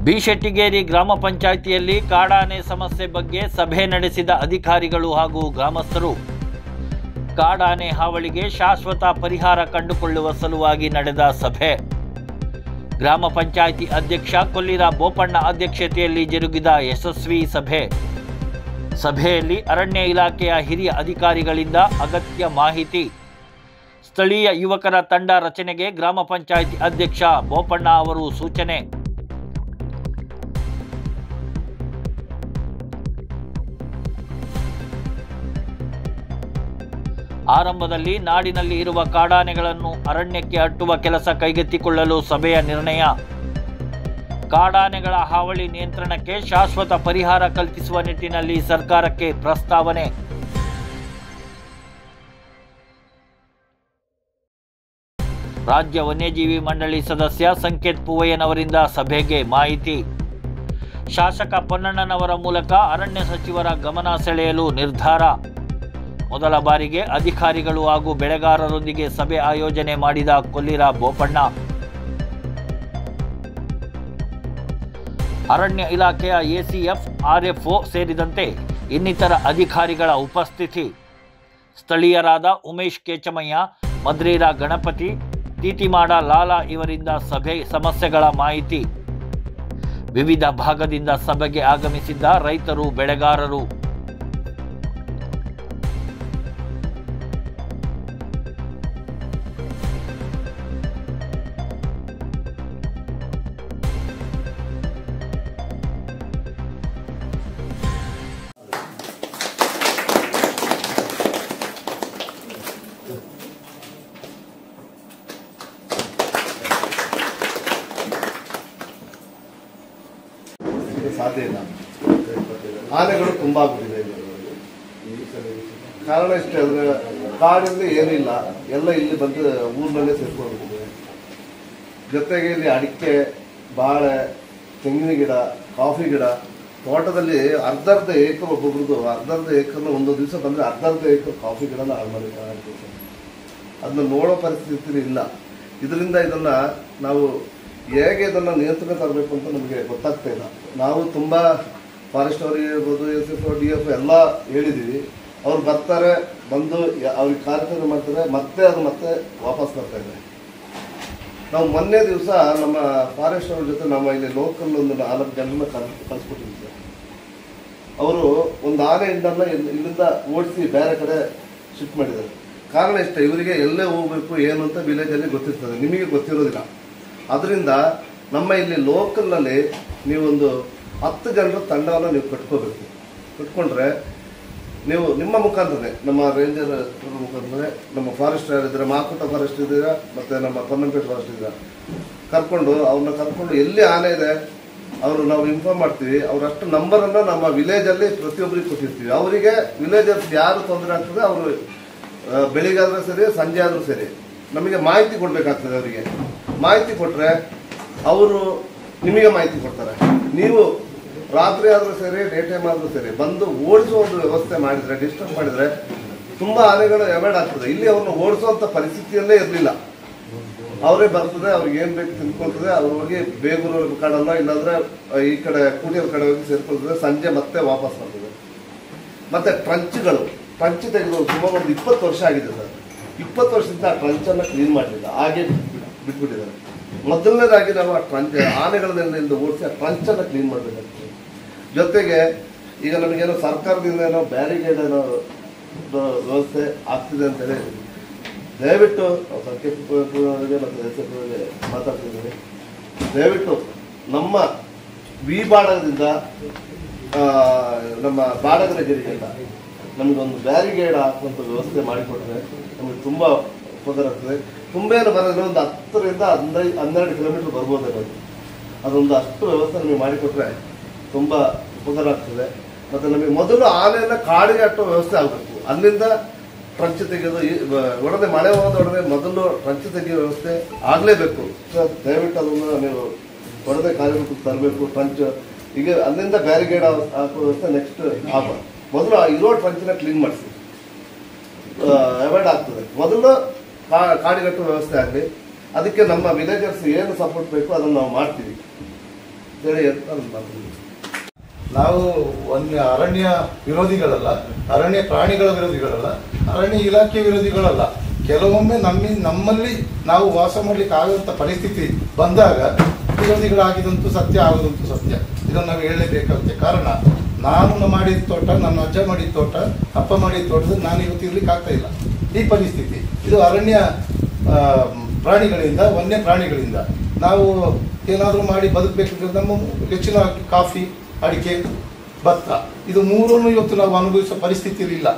ಬಿಶೆಟ್ಟಿಗೇರಿ ಗ್ರಾಮ ಪಂಚಾಯಿತಿಯಲ್ಲಿ ಕಾಡಾನೆ ಸಮಸ್ಯೆ ಬಗ್ಗೆ ಸಭೆ ನಡೆಸಿದ ಅಧಿಕಾರಿಗಳು ಹಾಗೂ ಗ್ರಾಮಸ್ಥರು ಕಾಡಾನೆ ಹಾವಳಿಗೆ ಶಾಶ್ವತ ಪರಿಹಾರ ಕಂಡುಕೊಳ್ಳುವ ಸಲುವಾಗಿ ನಡೆದ ಸಭೆ. ಗ್ರಾಮ ಪಂಚಾಯಿತಿ ಅಧ್ಯಕ್ಷ ಕೊಲ್ಲಿರ ಬೋಪಣ್ಣ ಅಧ್ಯಕ್ಷತೆಯಲ್ಲಿ ಜರುಗಿದ ಯಶಸ್ವಿ ಸಭೆಯಲ್ಲಿ ಅರಣ್ಯ ಇಲಾಖೆಯ ಹಿರಿಯ ಅಧಿಕಾರಿಗಳಿಂದ ಅಗತ್ಯ ಮಾಹಿತಿ, ಸ್ಥಳೀಯ ಯುವಕರ ತಂಡ ರಚನೆಗೆ ಗ್ರಾಮ ಪಂಚಾಯಿತಿ ಅಧ್ಯಕ್ಷ ಬೋಪಣ್ಣ ಅವರು ಸೂಚನೆ. ಆರಂಭದಲ್ಲಿ ನಾಡಿನಲ್ಲಿ ಇರುವ ಕಾಡಾನೆಗಳನ್ನು ಅರಣ್ಯಕ್ಕೆ ಅಟ್ಟುವ ಕೆಲಸ ಕೈಗೆತ್ತಿಕೊಳ್ಳಲು ಸಭೆಯ ನಿರ್ಣಯ. ಕಾಡಾನೆಗಳ ಹಾವಳಿ ನಿಯಂತ್ರಣಕ್ಕೆ ಶಾಶ್ವತ ಪರಿಹಾರ ಕಲ್ಪಿಸುವ ನಿಟ್ಟಿನಲ್ಲಿ ಸರ್ಕಾರಕ್ಕೆ ಪ್ರಸ್ತಾವನೆ. ರಾಜ್ಯ ವನ್ಯಜೀವಿ ಮಂಡಳಿ ಸದಸ್ಯ ಸಂಕೇತ್ ಪೂವಯ್ಯನವರಿಂದ ಸಭೆಗೆ ಮಾಹಿತಿ. ಶಾಸಕ ಪೊನ್ನಣ್ಣನವರ ಮೂಲಕ ಅರಣ್ಯ ಸಚಿವರ ಗಮನ ಸೆಳೆಯಲು ನಿರ್ಧಾರ. ಮೊದಲ ಬಾರಿಗೆ ಅಧಿಕಾರಿಗಳು ಹಾಗೂ ಬೆಳೆಗಾರರೊಂದಿಗೆ ಸಭೆ ಆಯೋಜನೆ ಮಾಡಿದ ಕೊಲ್ಲಿರ ಬೋಪಣ್ಣ. ಅರಣ್ಯ ಇಲಾಖೆಯ ಎಸಿಎಫ್, ಆರ್ಎಫ್ಒ ಸೇರಿದಂತೆ ಇನ್ನಿತರ ಅಧಿಕಾರಿಗಳ ಉಪಸ್ಥಿತಿ. ಸ್ಥಳೀಯರಾದ ಉಮೇಶ್ ಕೇಚಮಯ್ಯ, ಮದ್ರೀರ ಗಣಪತಿ, ತೀತಿಮಾಡ ಲಾಲಾ ಇವರಿಂದ ಸಭೆ ಸಮಸ್ಯೆಗಳ ಮಾಹಿತಿ. ವಿವಿಧ ಭಾಗದಿಂದ ಸಭೆಗೆ ಆಗಮಿಸಿದ್ದ ರೈತರು, ಬೆಳೆಗಾರರು. ಸಾಧ್ಯ ಇಲ್ಲ. ಆನೆಗಳು ತುಂಬ ಆಗ್ಬಿಟ್ಟಿದೆ. ಕಾರಣ ಇಷ್ಟೇ ಅಂದರೆ ಕಾಡಲ್ಲಿ ಏನಿಲ್ಲ, ಎಲ್ಲ ಇಲ್ಲಿ ಬಂದು ಊರಿನಲ್ಲೇ ಸೇರ್ಕೊಂಡ್ಬಿಟ್ಟಿದೆ. ಜೊತೆಗೆ ಇಲ್ಲಿ ಅಡಿಕೆ, ಬಾಳೆ, ತೆಂಗಿನ ಗಿಡ, ಕಾಫಿ ಗಿಡ, ತೋಟದಲ್ಲಿ ಅರ್ಧ ಏಕರ್ ಒಬ್ಬೊಬ್ರದ್ದು ಅರ್ಧ ಏಕರ್ನ ಒಂದು ದಿವಸ ಬಂದರೆ ಅರ್ಧ ಏಕರ್ ಕಾಫಿ ಗಿಡನ ಹಾಳು ಮಾಡಿ ಅದನ್ನ ನೋಡೋ ಪರಿಸ್ಥಿತಿ ಇಲ್ಲ. ಇದರಿಂದ ಇದನ್ನು ನಾವು ಹೇಗೆ ಇದನ್ನು ನಿಯಂತ್ರಣ ತರಬೇಕು ಅಂತ ನಮಗೆ ಗೊತ್ತಾಗ್ತಾ ಇಲ್ಲ. ನಾವು ತುಂಬ ಫಾರೆಸ್ಟ್ ಅವರಿಗೆ ಇರ್ಬೋದು, ಎಸ್.ಎಫ್., DF ಎಲ್ಲ ಹೇಳಿದ್ದೀವಿ. ಅವ್ರು ಬರ್ತಾರೆ, ಬಂದು ಅವ್ರಿಗೆ ಕಾರ್ಯಕ್ರಮ ಮಾಡ್ತಾರೆ, ಮತ್ತೆ ವಾಪಸ್ ಬರ್ತಾ ಇದ್ದಾರೆ. ನಾವು ಮೊನ್ನೆ ದಿವಸ ನಮ್ಮ ಫಾರೆಸ್ಟ್ ಅವ್ರ ಜೊತೆ ನಮ್ಮ ಇಲ್ಲಿ ಲೋಕಲ್ ಒಂದು 4 ಜನರನ್ನ ಕಳಿಸ್ಕೊಟ್ಟಿದ್ದೆ. ಅವರು ಒಂದು ಆನೆ ಹಿಂಡನ್ನು ಇಲ್ಲಿಂದ ಓಡಿಸಿ ಬೇರೆ ಕಡೆ ಶಿಫ್ಟ್ ಮಾಡಿದ್ದಾರೆ. ಕಾರಣ ಇಷ್ಟ, ಇವರಿಗೆ ಎಲ್ಲೇ ಹೋಗ್ಬೇಕು ಏನು ಅಂತ ವಿಲೇಜಲ್ಲಿ ಗೊತ್ತಿರ್ತದೆ, ನಿಮಗೆ ಗೊತ್ತಿರೋದಿಲ್ಲ. ಅದರಿಂದ ನಮ್ಮ ಇಲ್ಲಿ ಲೋಕಲ್ನಲ್ಲಿ ನೀವೊಂದು 10 ಜನರ ತಂಡವನ್ನು ನೀವು ಕಟ್ಕೊಂಡ್ರೆ ನೀವು ನಿಮ್ಮ ಮುಖಾಂತರ, ನಮ್ಮ ರೇಂಜರ್ ಮುಖಾಂತರ, ನಮ್ಮ ಫಾರೆಸ್ಟ್ ಇದ್ದಾರೆ, ಮಾಕುಟ ಫಾರೆಸ್ಟ್ ಇದ್ದೀರಾ, ಮತ್ತು ನಮ್ಮ ಪೊನ್ನಂಪೇಟೆ ಫಾರೆಸ್ಟ್ ಇದ್ದೀರಾ, ಅವ್ರನ್ನ ಕರ್ಕೊಂಡು ಎಲ್ಲಿ ಆನೆ ಇದೆ ಅವರು ನಾವು ಇನ್ಫಾರ್ಮ್ ಮಾಡ್ತೀವಿ. ಅವರಷ್ಟು ನಂಬರನ್ನು ನಮ್ಮ ವಿಲೇಜಲ್ಲಿ ಪ್ರತಿಯೊಬ್ಬರಿಗೆ ಕೊಟ್ಟಿರ್ತೀವಿ. ಅವರಿಗೆ ವಿಲೇಜರ್ಸ್ ಯಾರು ತೊಂದರೆ ಆಗ್ತದೆ ಅವರು ಬೆಳಿಗ್ಗೆ ಆದರೂ ಸರಿ, ಸಂಜೆ ಆದರೂ ಸರಿ ನಮಗೆ ಮಾಹಿತಿ ಕೊಡಬೇಕಾಗ್ತದೆ. ಅವರಿಗೆ ಮಾಹಿತಿ ಕೊಟ್ಟರೆ ಅವರು ನಿಮಗೆ ಮಾಹಿತಿ ಕೊಡ್ತಾರೆ. ನೀವು ರಾತ್ರಿ ಆದರೂ ಸರಿ, ಡೇ ಟೈಮ್ ಆದರೂ ಸರಿ ಬಂದು ಓಡಿಸುವ ಒಂದು ವ್ಯವಸ್ಥೆ ಮಾಡಿದರೆ, ಡಿಸ್ಟರ್ಬ್ ಮಾಡಿದರೆ ತುಂಬ ಆನೆಗಳು ಅವಾಯ್ಡ್ ಆಗ್ತದೆ. ಇಲ್ಲಿ ಅವ್ರನ್ನ ಓಡಿಸುವಂಥ ಪರಿಸ್ಥಿತಿಯಲ್ಲೇ ಇರಲಿಲ್ಲ. ಅವರೇ ಬರ್ತದೆ, ಅವ್ರಿಗೆ ಏನು ಬೇಕು ತಿನ್ಕೊಳ್ತದೆ, ಅವ್ರು ಹೋಗಿ ಬೇಗೂರು ಕಾಡಲ್ಲ, ಇಲ್ಲಾಂದರೆ ಈ ಕಡೆ ಕೂಟಿಯವ್ರ ಕಡೆ ಹೋಗಿ ಸೇರ್ಕೊಳ್ತದೆ, ಸಂಜೆ ಮತ್ತೆ ವಾಪಸ್ ಬರ್ತದೆ. ಮತ್ತು ಟ್ರಂಚ್ ತೆಗೆದು ಸುಮಾರು ಒಂದು 20 ವರ್ಷ ಆಗಿದೆ ಸರ್. 20 ವರ್ಷದಿಂದ ಆ ಟ್ರಂಚನ್ನು ಕ್ಲೀನ್ ಮಾಡಲಿಲ್ಲ, ಹಾಗೆ ಬಿಟ್ಬಿಟ್ಟಿದ್ದಾರೆ. ಮೊದಲನೇದಾಗಿ ನಾವು ಆ ಆನೆಗಳನ್ನೆಲ್ಲ ಓಡಿಸಿ ಆ ಟ್ರಂಚನ್ನು ಕ್ಲೀನ್ ಮಾಡಬೇಕಾಗ್ತದೆ. ಜೊತೆಗೆ ಈಗ ನಮಗೇನೋ ಸರ್ಕಾರದಿಂದ ಏನೋ ಬ್ಯಾರಿಗೇಡ್ ಏನೋ ವ್ಯವಸ್ಥೆ ಆಗ್ತಿದೆ ಅಂತೇಳಿ ದಯವಿಟ್ಟು ಸಂಕೇತ್ ಅವರಿಗೆ ಮತ್ತು ಎಸ್.ಎಫ್. ಮಾತಾಡ್ತಿದ್ದೀವಿ. ದಯವಿಟ್ಟು ನಮ್ಮ ಬಾಡಗದಿಂದ ನಮ್ಮ ಬಾಡಗನಗಿರಿಗೆಲ್ಲ ನಮಗೊಂದು ಬ್ಯಾರಿಗೇಡ್ ಹಾಕುವಂಥ ವ್ಯವಸ್ಥೆ ಮಾಡಿಕೊಟ್ರೆ ನಮಗೆ ತುಂಬ ಉಪಕಾರ ಆಗ್ತದೆ. ತುಂಬ ಏನು ಬರೋದ್ರೆ ಒಂದು 10ರಿಂದ 12 ಕಿಲೋಮೀಟರ್ ಬರ್ಬೋದು. ಅದೊಂದು ಅಷ್ಟು ವ್ಯವಸ್ಥೆ ನಮಗೆ ಮಾಡಿಕೊಟ್ರೆ ತುಂಬ ಉಪಕಾರ ಆಗ್ತದೆ. ಮತ್ತು ನಮಗೆ ಮೊದಲು ಆನೆಯನ್ನು ಕಾಡಿಗೆ ಅಟ್ಟೋ ವ್ಯವಸ್ಥೆ ಆಗಬೇಕು. ಅಲ್ಲಿಂದ ಟ್ರಂಚ್ ತೆಗೆಯೋದು, ಒಡನೆ ಮಳೆ ಹೋದೊಡನೆ ಮೊದಲು ಟ್ರಂಚ್ ತೆಗೆಯೋ ವ್ಯವಸ್ಥೆ ಆಗಲೇಬೇಕು. ದಯವಿಟ್ಟು ಅದನ್ನು ನೀವು ಒಡನೆ ಕಾರ್ಯಕ್ಕೆ ತರಬೇಕು. ಟ್ರಂಚ್ ಈಗ ಅಲ್ಲಿಂದ ಬ್ಯಾರಿಗೇಡ್ ಹಾಕೋ ವ್ಯವಸ್ಥೆ ನೆಕ್ಸ್ಟ್ ಮೊದಲು ಇರೋ ಟ್ರಂಚನ್ನ ಕ್ಲೀನ್ ಮಾಡಿಸಿ, ಅವಾಯ್ಡ್ ಆಗ್ತದೆ. ಮೊದಲು ಕಾಡಿಗಟ್ಟುವ ವ್ಯವಸ್ಥೆ ಆಗಲಿ. ಅದಕ್ಕೆ ನಮ್ಮ ವಿಲೇಜರ್ಸ್ ಏನು ಸಪೋರ್ಟ್ ಬೇಕು ಅದನ್ನು ನಾವು ಮಾಡ್ತೀವಿ. ಅಂತೇಳಿ ನಾನು ಮಾಡ್ತೀನಿ. ನಾವು ಅರಣ್ಯ ವಿರೋಧಿಗಳಲ್ಲ, ಅರಣ್ಯ ಪ್ರಾಣಿಗಳ ವಿರೋಧಿಗಳಲ್ಲ, ಅರಣ್ಯ ಇಲಾಖೆ ವಿರೋಧಿಗಳಲ್ಲ. ಕೆಲವೊಮ್ಮೆ ನಮ್ಮಲ್ಲಿ ನಾವು ವಾಸ ಮಾಡ್ಲಿಕ್ಕೆ ಆಗುವಂಥ ಪರಿಸ್ಥಿತಿ ಬಂದಾಗ ವಿರೋಧಿಗಳಾಗಿದಂತೂ ಸತ್ಯ, ಆಗೋದಂತೂ ಸತ್ಯ. ಇದನ್ನು ನಾವು ಹೇಳಲೇಬೇಕಾಗುತ್ತೆ. ಕಾರಣ ನಾನು ಮಾಡಿದ ತೋಟ, ನನ್ನ ಅಜ್ಜ ಮಾಡಿದ ತೋಟ, ಅಪ್ಪ ಮಾಡಿದ ತೋಟದಲ್ಲಿ ನಾನು ಇವತ್ತು ಇರ್ಲಿಕ್ಕೆ ಆಗ್ತಾ ಇಲ್ಲ. ಈ ಪರಿಸ್ಥಿತಿ ಇದು ಅರಣ್ಯ ಪ್ರಾಣಿಗಳಿಂದ, ವನ್ಯ ಪ್ರಾಣಿಗಳಿಂದ ನಾವು ಏನಾದರೂ ಮಾಡಿ ಬದುಕಬೇಕಂದ್ರೆ ನಮ್ಮ ಹೆಚ್ಚಿನ ಕಾಫಿ, ಅಡಿಕೆ, ಭತ್ತ ಇದು ಮೂರನ್ನು ಇವತ್ತು ನಾವು ಅನುಭವಿಸೋ ಪರಿಸ್ಥಿತಿಯಲ್ಲಿ ಇಲ್ಲ.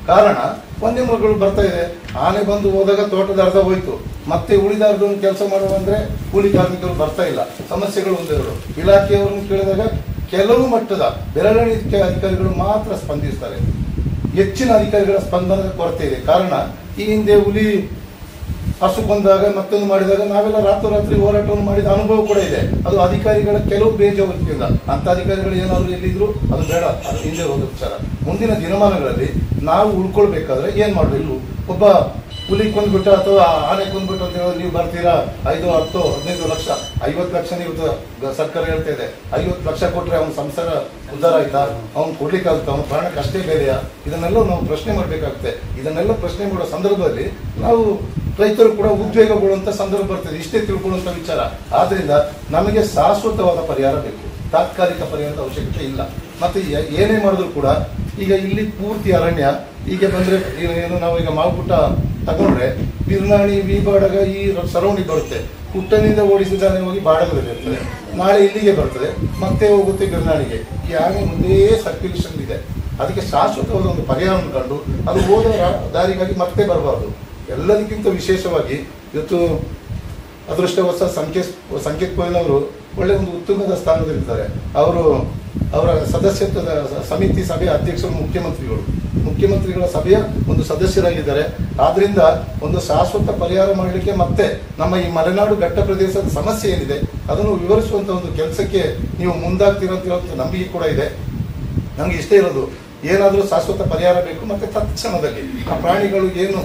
ಕಾರಣ ವನ್ಯ ಮೃಗಗಳು ಬರ್ತಾ ಇದೆ. ಆನೆ ಬಂದು ಹೋದಾಗ ತೋಟದ ಅರ್ಧ ಹೋಯ್ತು, ಮತ್ತೆ ಉಳಿದ ಅರ್ಧ ಕೆಲಸ ಮಾಡುವಂದ್ರೆ ಕೂಲಿ ಕಾರ್ಮಿಕರು ಬರ್ತಾ ಇಲ್ಲ. ಸಮಸ್ಯೆಗಳು ಒಂದೆರಡು. ಇಲಾಖೆಯವರನ್ನು ಕೇಳಿದಾಗ ಕೆಲವು ಮಟ್ಟದ ಬೆರಳೆಣಿಕೆ ಅಧಿಕಾರಿಗಳು ಮಾತ್ರ ಸ್ಪಂದಿಸ್ತಾರೆ. ಹೆಚ್ಚಿನ ಅಧಿಕಾರಿಗಳ ಸ್ಪಂದನದ ಕೊರತೆ ಇದೆ. ಕಾರಣ ಈ ಹಿಂದೆ ಹುಲಿ ಹಸು ಬಂದಾಗ ಮತ್ತೊಂದು ಮಾಡಿದಾಗ ನಾವೆಲ್ಲ ರಾತ್ರೋರಾತ್ರಿ ಹೋರಾಟವನ್ನು ಮಾಡಿದ ಅನುಭವ ಕೂಡ ಇದೆ. ಅದು ಅಧಿಕಾರಿಗಳ ಕೆಲವು ಬೇಜವಾಬ್ದಾರಿಯಿಂದ. ಅಂತ ಅಧಿಕಾರಿಗಳು ಏನಾದರೂ ಎಲ್ಲಿದ್ರು ಅದು ಬೇಡ, ಅದು ಹಿಂದೆ ಹೋದ ವಿಚಾರ. ಮುಂದಿನ ದಿನಮಾನಗಳಲ್ಲಿ ನಾವು ಉಳ್ಕೊಳ್ಬೇಕಾದ್ರೆ ಏನ್ ಮಾಡಬೇಕು? ಒಬ್ಬ ಹುಲಿ ಕೊಂದ್ಬಿಟ್ಟ ಅಥವಾ ಆನೆ ಕೊಂದ್ಬಿಟ್ಟು ಅಂತ ಹೇಳಿದ್ರೆ ನೀವು ಬರ್ತೀರಾ 5, 10, 15 ಲಕ್ಷ, 50 ಲಕ್ಷ ನೀವು ಸರ್ಕಾರ ಹೇಳ್ತಾ ಇದೆ. 50 ಲಕ್ಷ ಕೊಟ್ರೆ ಅವನ ಸಂಸಾರ ಉದ್ಧಾರ ಆಯ್ತಾ? ಅವ್ನು ಕೊಡ್ಲಿಕ್ಕಾಗುತ್ತೆ? ಅವನ ಪ್ರಾಣಕ್ಕೆ ಅಷ್ಟೇ ಬೇರೆಯಾ? ಇದನ್ನೆಲ್ಲ ನಾವು ಪ್ರಶ್ನೆ ಮಾಡಬೇಕಾಗುತ್ತೆ. ಇದನ್ನೆಲ್ಲ ಪ್ರಶ್ನೆ ಮಾಡೋ ಸಂದರ್ಭದಲ್ಲಿ ನಾವು ರೈತರು ಕೂಡ ಉದ್ವೇಗಗೊಳ್ಳುವಂತ ಸಂದರ್ಭ ಬರ್ತದೆ. ಇಷ್ಟೇ ತಿಳ್ಕೊಳ್ಳುವಂತ ವಿಚಾರ. ಆದ್ರಿಂದ ನಮಗೆ ಶಾಶ್ವತವಾದ ಪರಿಹಾರ ಬೇಕು, ತಾತ್ಕಾಲಿಕ ಪರಿಹಾರದ ಅವಶ್ಯಕತೆ ಇಲ್ಲ. ಮತ್ತೆ ಏನೇ ಮಾಡಿದ್ರು ಕೂಡ ಈಗ ಇಲ್ಲಿ ಪೂರ್ತಿ ಅರಣ್ಯ ಈಗ ಬಂದ್ರೆ ಏನು ನಾವು ಈಗ ಮಾವುಕುಟ್ಟ ತಗೊಂಡ್ರೆ ಬಿರ್ನಾಣಿ, ಬಾಡಗ ಈ ಸರೌಂಡಿಂಗ್ ಬರುತ್ತೆ. ಕುಟ್ಟನಿಂದ ಓಡಿಸಿದಾನೆ ಹೋಗಿ ಬಾಡಗದಲ್ಲಿ ಇರ್ತದೆ, ನಾಳೆ ಇಲ್ಲಿಗೆ ಬರ್ತದೆ, ಮತ್ತೆ ಹೋಗುತ್ತೆ ಬಿರ್ನಾಣಿಗೆ. ಯಾಕೆ ಒಂದೇ ಸರ್ಕ್ಯುಲೇಷನ್ ಇದೆ. ಅದಕ್ಕೆ ಶಾಶ್ವತವಾದ ಒಂದು ಪರಿಹಾರವನ್ನು ಕಂಡು ಅದು ಹೋದ ದಾರಿಗಾಗಿ ಮತ್ತೆ ಬರಬಾರ್ದು. ಎಲ್ಲದಕ್ಕಿಂತ ವಿಶೇಷವಾಗಿ ಇವತ್ತು ಅದೃಷ್ಟವಶ ಸಂಕೇತ್ ಗೋಯಲ್ ಅವರು ಒಳ್ಳೆ ಒಂದು ಉತ್ತುಂಗದ ಸ್ಥಾನದಲ್ಲಿದ್ದಾರೆ. ಅವರ ಸದಸ್ಯತ್ವದ ಸಮಿತಿ ಸಭೆಯ ಅಧ್ಯಕ್ಷರು ಮುಖ್ಯಮಂತ್ರಿಗಳ ಸಭೆಯ ಒಂದು ಸದಸ್ಯರಾಗಿದ್ದಾರೆ. ಆದ್ರಿಂದ ಒಂದು ಶಾಶ್ವತ ಪರಿಹಾರ ಮಾಡಲಿಕ್ಕೆ ಮತ್ತೆ ನಮ್ಮ ಈ ಮಲೆನಾಡು ಘಟ್ಟ ಪ್ರದೇಶದ ಸಮಸ್ಯೆ ಏನಿದೆ ಅದನ್ನು ವಿವರಿಸುವಂತ ಒಂದು ಕೆಲಸಕ್ಕೆ ನೀವು ಮುಂದಾಗ್ತಿರೋಂಥ ನಂಬಿಕೆ ಕೂಡ ಇದೆ. ನಮ್ಗೆ ಇಷ್ಟೇ ಇರೋದು, ಏನಾದರೂ ಶಾಶ್ವತ ಪರಿಹಾರ ಬೇಕು. ಮತ್ತೆ ತತ್ಕ್ಷಣದಲ್ಲಿ ಆ ಪ್ರಾಣಿಗಳು ಏನು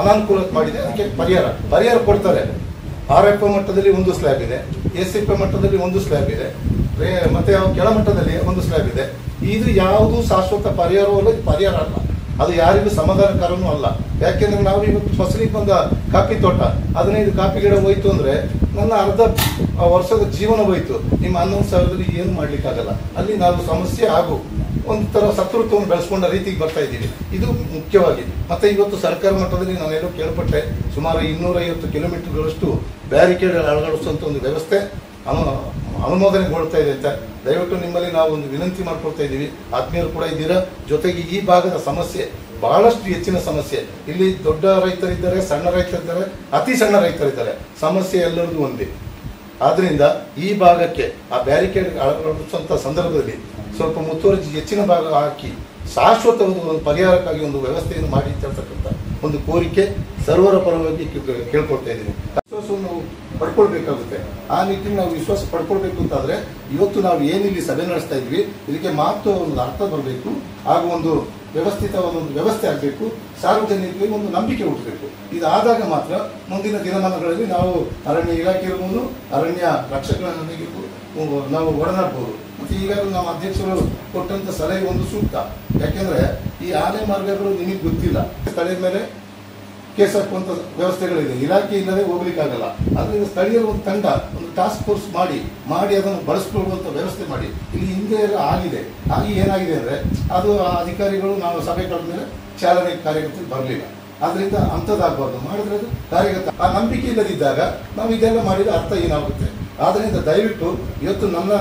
ಅನಾನುಕೂಲ ಮಾಡಿದೆ ಅದಕ್ಕೆ ಪರಿಹಾರ ಕೊಡ್ತಾರೆ. RF ಮಟ್ಟದಲ್ಲಿ ಒಂದು ಸ್ಲ್ಯಾಬ್ ಇದೆ, SFA ಮಟ್ಟದಲ್ಲಿ ಒಂದು ಸ್ಲ್ಯಾಬ್ ಇದೆ, ಮತ್ತೆ ಕೆಳಮಟ್ಟದಲ್ಲಿ ಒಂದು ಸ್ಲ್ಯಾಬ್ ಇದೆ. ಇದು ಯಾವುದು ಶಾಶ್ವತ ಪರಿಹಾರವಲ್ಲ, ಪರಿಹಾರ ಅಲ್ಲ. ಅದು ಯಾರಿಗೂ ಸಮಾಧಾನಕರನೂ ಅಲ್ಲ. ಯಾಕೆಂದ್ರೆ ನಾವು ಇವತ್ತು ಫಸಲಿಗೆ ಬಂದ ಕಾಫಿ ತೋಟ 15 ಕಾಫಿ ಗಿಡ ಹೋಯ್ತು ಅಂದ್ರೆ ನನ್ನ ಅರ್ಧ ವರ್ಷದ ಜೀವನ ಹೋಯ್ತು. ನಿಮ್ಮ 11,000ದಲ್ಲಿ ಏನು ಮಾಡ್ಲಿಕ್ಕಾಗಲ್ಲ. ಅಲ್ಲಿ ನಾವು ಸಮಸ್ಯೆ ಹಾಗೂ ಒಂಥರ ಶತ್ರುತ್ವವನ್ನು ಬೆಳೆಸ್ಕೊಂಡ ರೀತಿಗೆ ಬರ್ತಾ ಇದ್ದೀವಿ. ಇದು ಮುಖ್ಯವಾಗಿ. ಮತ್ತೆ ಇವತ್ತು ಸರ್ಕಾರ ಮಟ್ಟದಲ್ಲಿ ನಾನೆಲ್ಲೋ ಕೇಳ್ಪಟ್ಟೆ, ಸುಮಾರು 250 ಕಿಲೋಮೀಟರ್ಗಳಷ್ಟು ಬ್ಯಾರಿಕೇಡ್ ಅಳವಡಿಸುವಂತ ಒಂದು ವ್ಯವಸ್ಥೆ ಅನುಮೋದನೆಗೊಳ್ತಾ ಇದೆ ಅಂತ. ದಯವಿಟ್ಟು ನಿಮ್ಮಲ್ಲಿ ನಾವು ಒಂದು ವಿನಂತಿ ಮಾಡ್ಕೊಳ್ತಾ ಇದ್ದೀವಿ. ಆತ್ಮೀಯರು ಕೂಡ ಇದ್ದೀರಾ. ಜೊತೆಗೆ ಈ ಭಾಗದ ಸಮಸ್ಯೆ ಬಹಳಷ್ಟು ಹೆಚ್ಚಿನ ಸಮಸ್ಯೆ. ಇಲ್ಲಿ ದೊಡ್ಡ ರೈತರಿದ್ದಾರೆ, ಸಣ್ಣ ರೈತರಿದ್ದಾರೆ, ಅತಿ ಸಣ್ಣ ರೈತರಿದ್ದಾರೆ. ಸಮಸ್ಯೆ ಎಲ್ಲರಿಗೂ ಒಂದೇ. ಆದ್ರಿಂದ ಈ ಭಾಗಕ್ಕೆ ಆ ಬ್ಯಾರಿಕೇಡ್ ಅಳವಡಿಸುವಂತ ಸಂದರ್ಭದಲ್ಲಿ ಸ್ವಲ್ಪ ಮುತುವರ್ಜಿ ಹೆಚ್ಚಿನ ಭಾಗ ಹಾಕಿ ಶಾಶ್ವತವಾದ ಒಂದು ಪರಿಹಾರಕ್ಕಾಗಿ ಒಂದು ವ್ಯವಸ್ಥೆಯನ್ನು ಮಾಡಿ ಅಂತಕ್ಕಂಥ ಒಂದು ಕೋರಿಕೆ ಸರ್ವರ ಪರವಾಗಿ ಕೇಳ್ಕೊಳ್ತಾ ಇದ್ದೀನಿ. ವಿಶ್ವಾಸವನ್ನು ನಾವು ಪಡ್ಕೊಳ್ಬೇಕಾಗುತ್ತೆ. ಆ ನಿಟ್ಟಿನಲ್ಲಿ ನಾವು ವಿಶ್ವಾಸ ಪಡ್ಕೊಳ್ಬೇಕು ಅಂತಾದ್ರೆ ಇವತ್ತು ನಾವು ಏನಿಲ್ಲಿ ಸಭೆ ನಡೆಸ್ತಾ ಇದ್ವಿ ಇದಕ್ಕೆ ಮಾತ್ರ ಒಂದು ಅರ್ಥ ಬರಬೇಕು, ಹಾಗೂ ಒಂದು ವ್ಯವಸ್ಥಿತವಾದ ಒಂದು ವ್ಯವಸ್ಥೆ ಆಗಬೇಕು, ಸಾರ್ವಜನಿಕರಿಗೆ ಒಂದು ನಂಬಿಕೆ ಹುಟ್ಟಬೇಕು. ಇದಾದಾಗ ಮಾತ್ರ ಮುಂದಿನ ದಿನಮಾನಗಳಲ್ಲಿ ನಾವು ಅರಣ್ಯ ಇಲಾಖೆ ಇರ್ಬೋದು, ಅರಣ್ಯ ರಕ್ಷಕರೊಂದಿಗೆ ನಾವು ಒಡನಾಡ್ಬೋದು. ಮತ್ತೆ ಈಗಾಗಲೇ ನಮ್ಮ ಅಧ್ಯಕ್ಷರು ಕೊಟ್ಟಂತ ಸಲಹೆ ಒಂದು ಸೂಕ್ತ. ಯಾಕೆಂದ್ರೆ ಈ ಆನೆ ಮಾರ್ಗಗಳು ನಿಮಗೆ ಗೊತ್ತಿಲ್ಲ, ಸ್ಥಳೀಯ ಮೇಲೆ ಕೇಸ್ ಹಾಕುವಂತ ವ್ಯವಸ್ಥೆಗಳಿದೆ. ಇಲಾಖೆ ಇಲ್ಲದೆ ಹೋಗ್ಲಿಕ್ಕಾಗಲ್ಲ. ಅದರಿಂದ ಸ್ಥಳೀಯರ ಒಂದು ತಂಡ, ಒಂದು ಟಾಸ್ಕ್ ಫೋರ್ಸ್ ಮಾಡಿ ಅದನ್ನು ಬಳಸ್ಕೊಳ್ಳುವಂತ ವ್ಯವಸ್ಥೆ ಮಾಡಿ. ಇಲ್ಲಿ ಹಿಂದೆ ಎಲ್ಲ ಆಗಿದೆ. ಏನಾಗಿದೆ ಅಂದ್ರೆ ಅದು ಆ ಅಧಿಕಾರಿಗಳು ನಾವು ಸಭೆ ಕಳೆದ ಮೇಲೆ ಚಾಲನೆ ಕಾರ್ಯಗತಕ್ಕೆ ಬರಲಿಲ್ಲ. ಆದ್ರಿಂದ ಅಂಥದ್ದಾಗಬಾರ್ದು. ಮಾಡಿದ್ರೆ ಅದು ಕಾರ್ಯಗತ. ಆ ನಂಬಿಕೆ ಇಲ್ಲದಿದ್ದಾಗ ನಾವು ಇದೆಲ್ಲ ಮಾಡಿದ ಅರ್ಥ ಏನಾಗುತ್ತೆ? ಆದ್ರಿಂದ ದಯವಿಟ್ಟು ಇವತ್ತು ನನ್ನ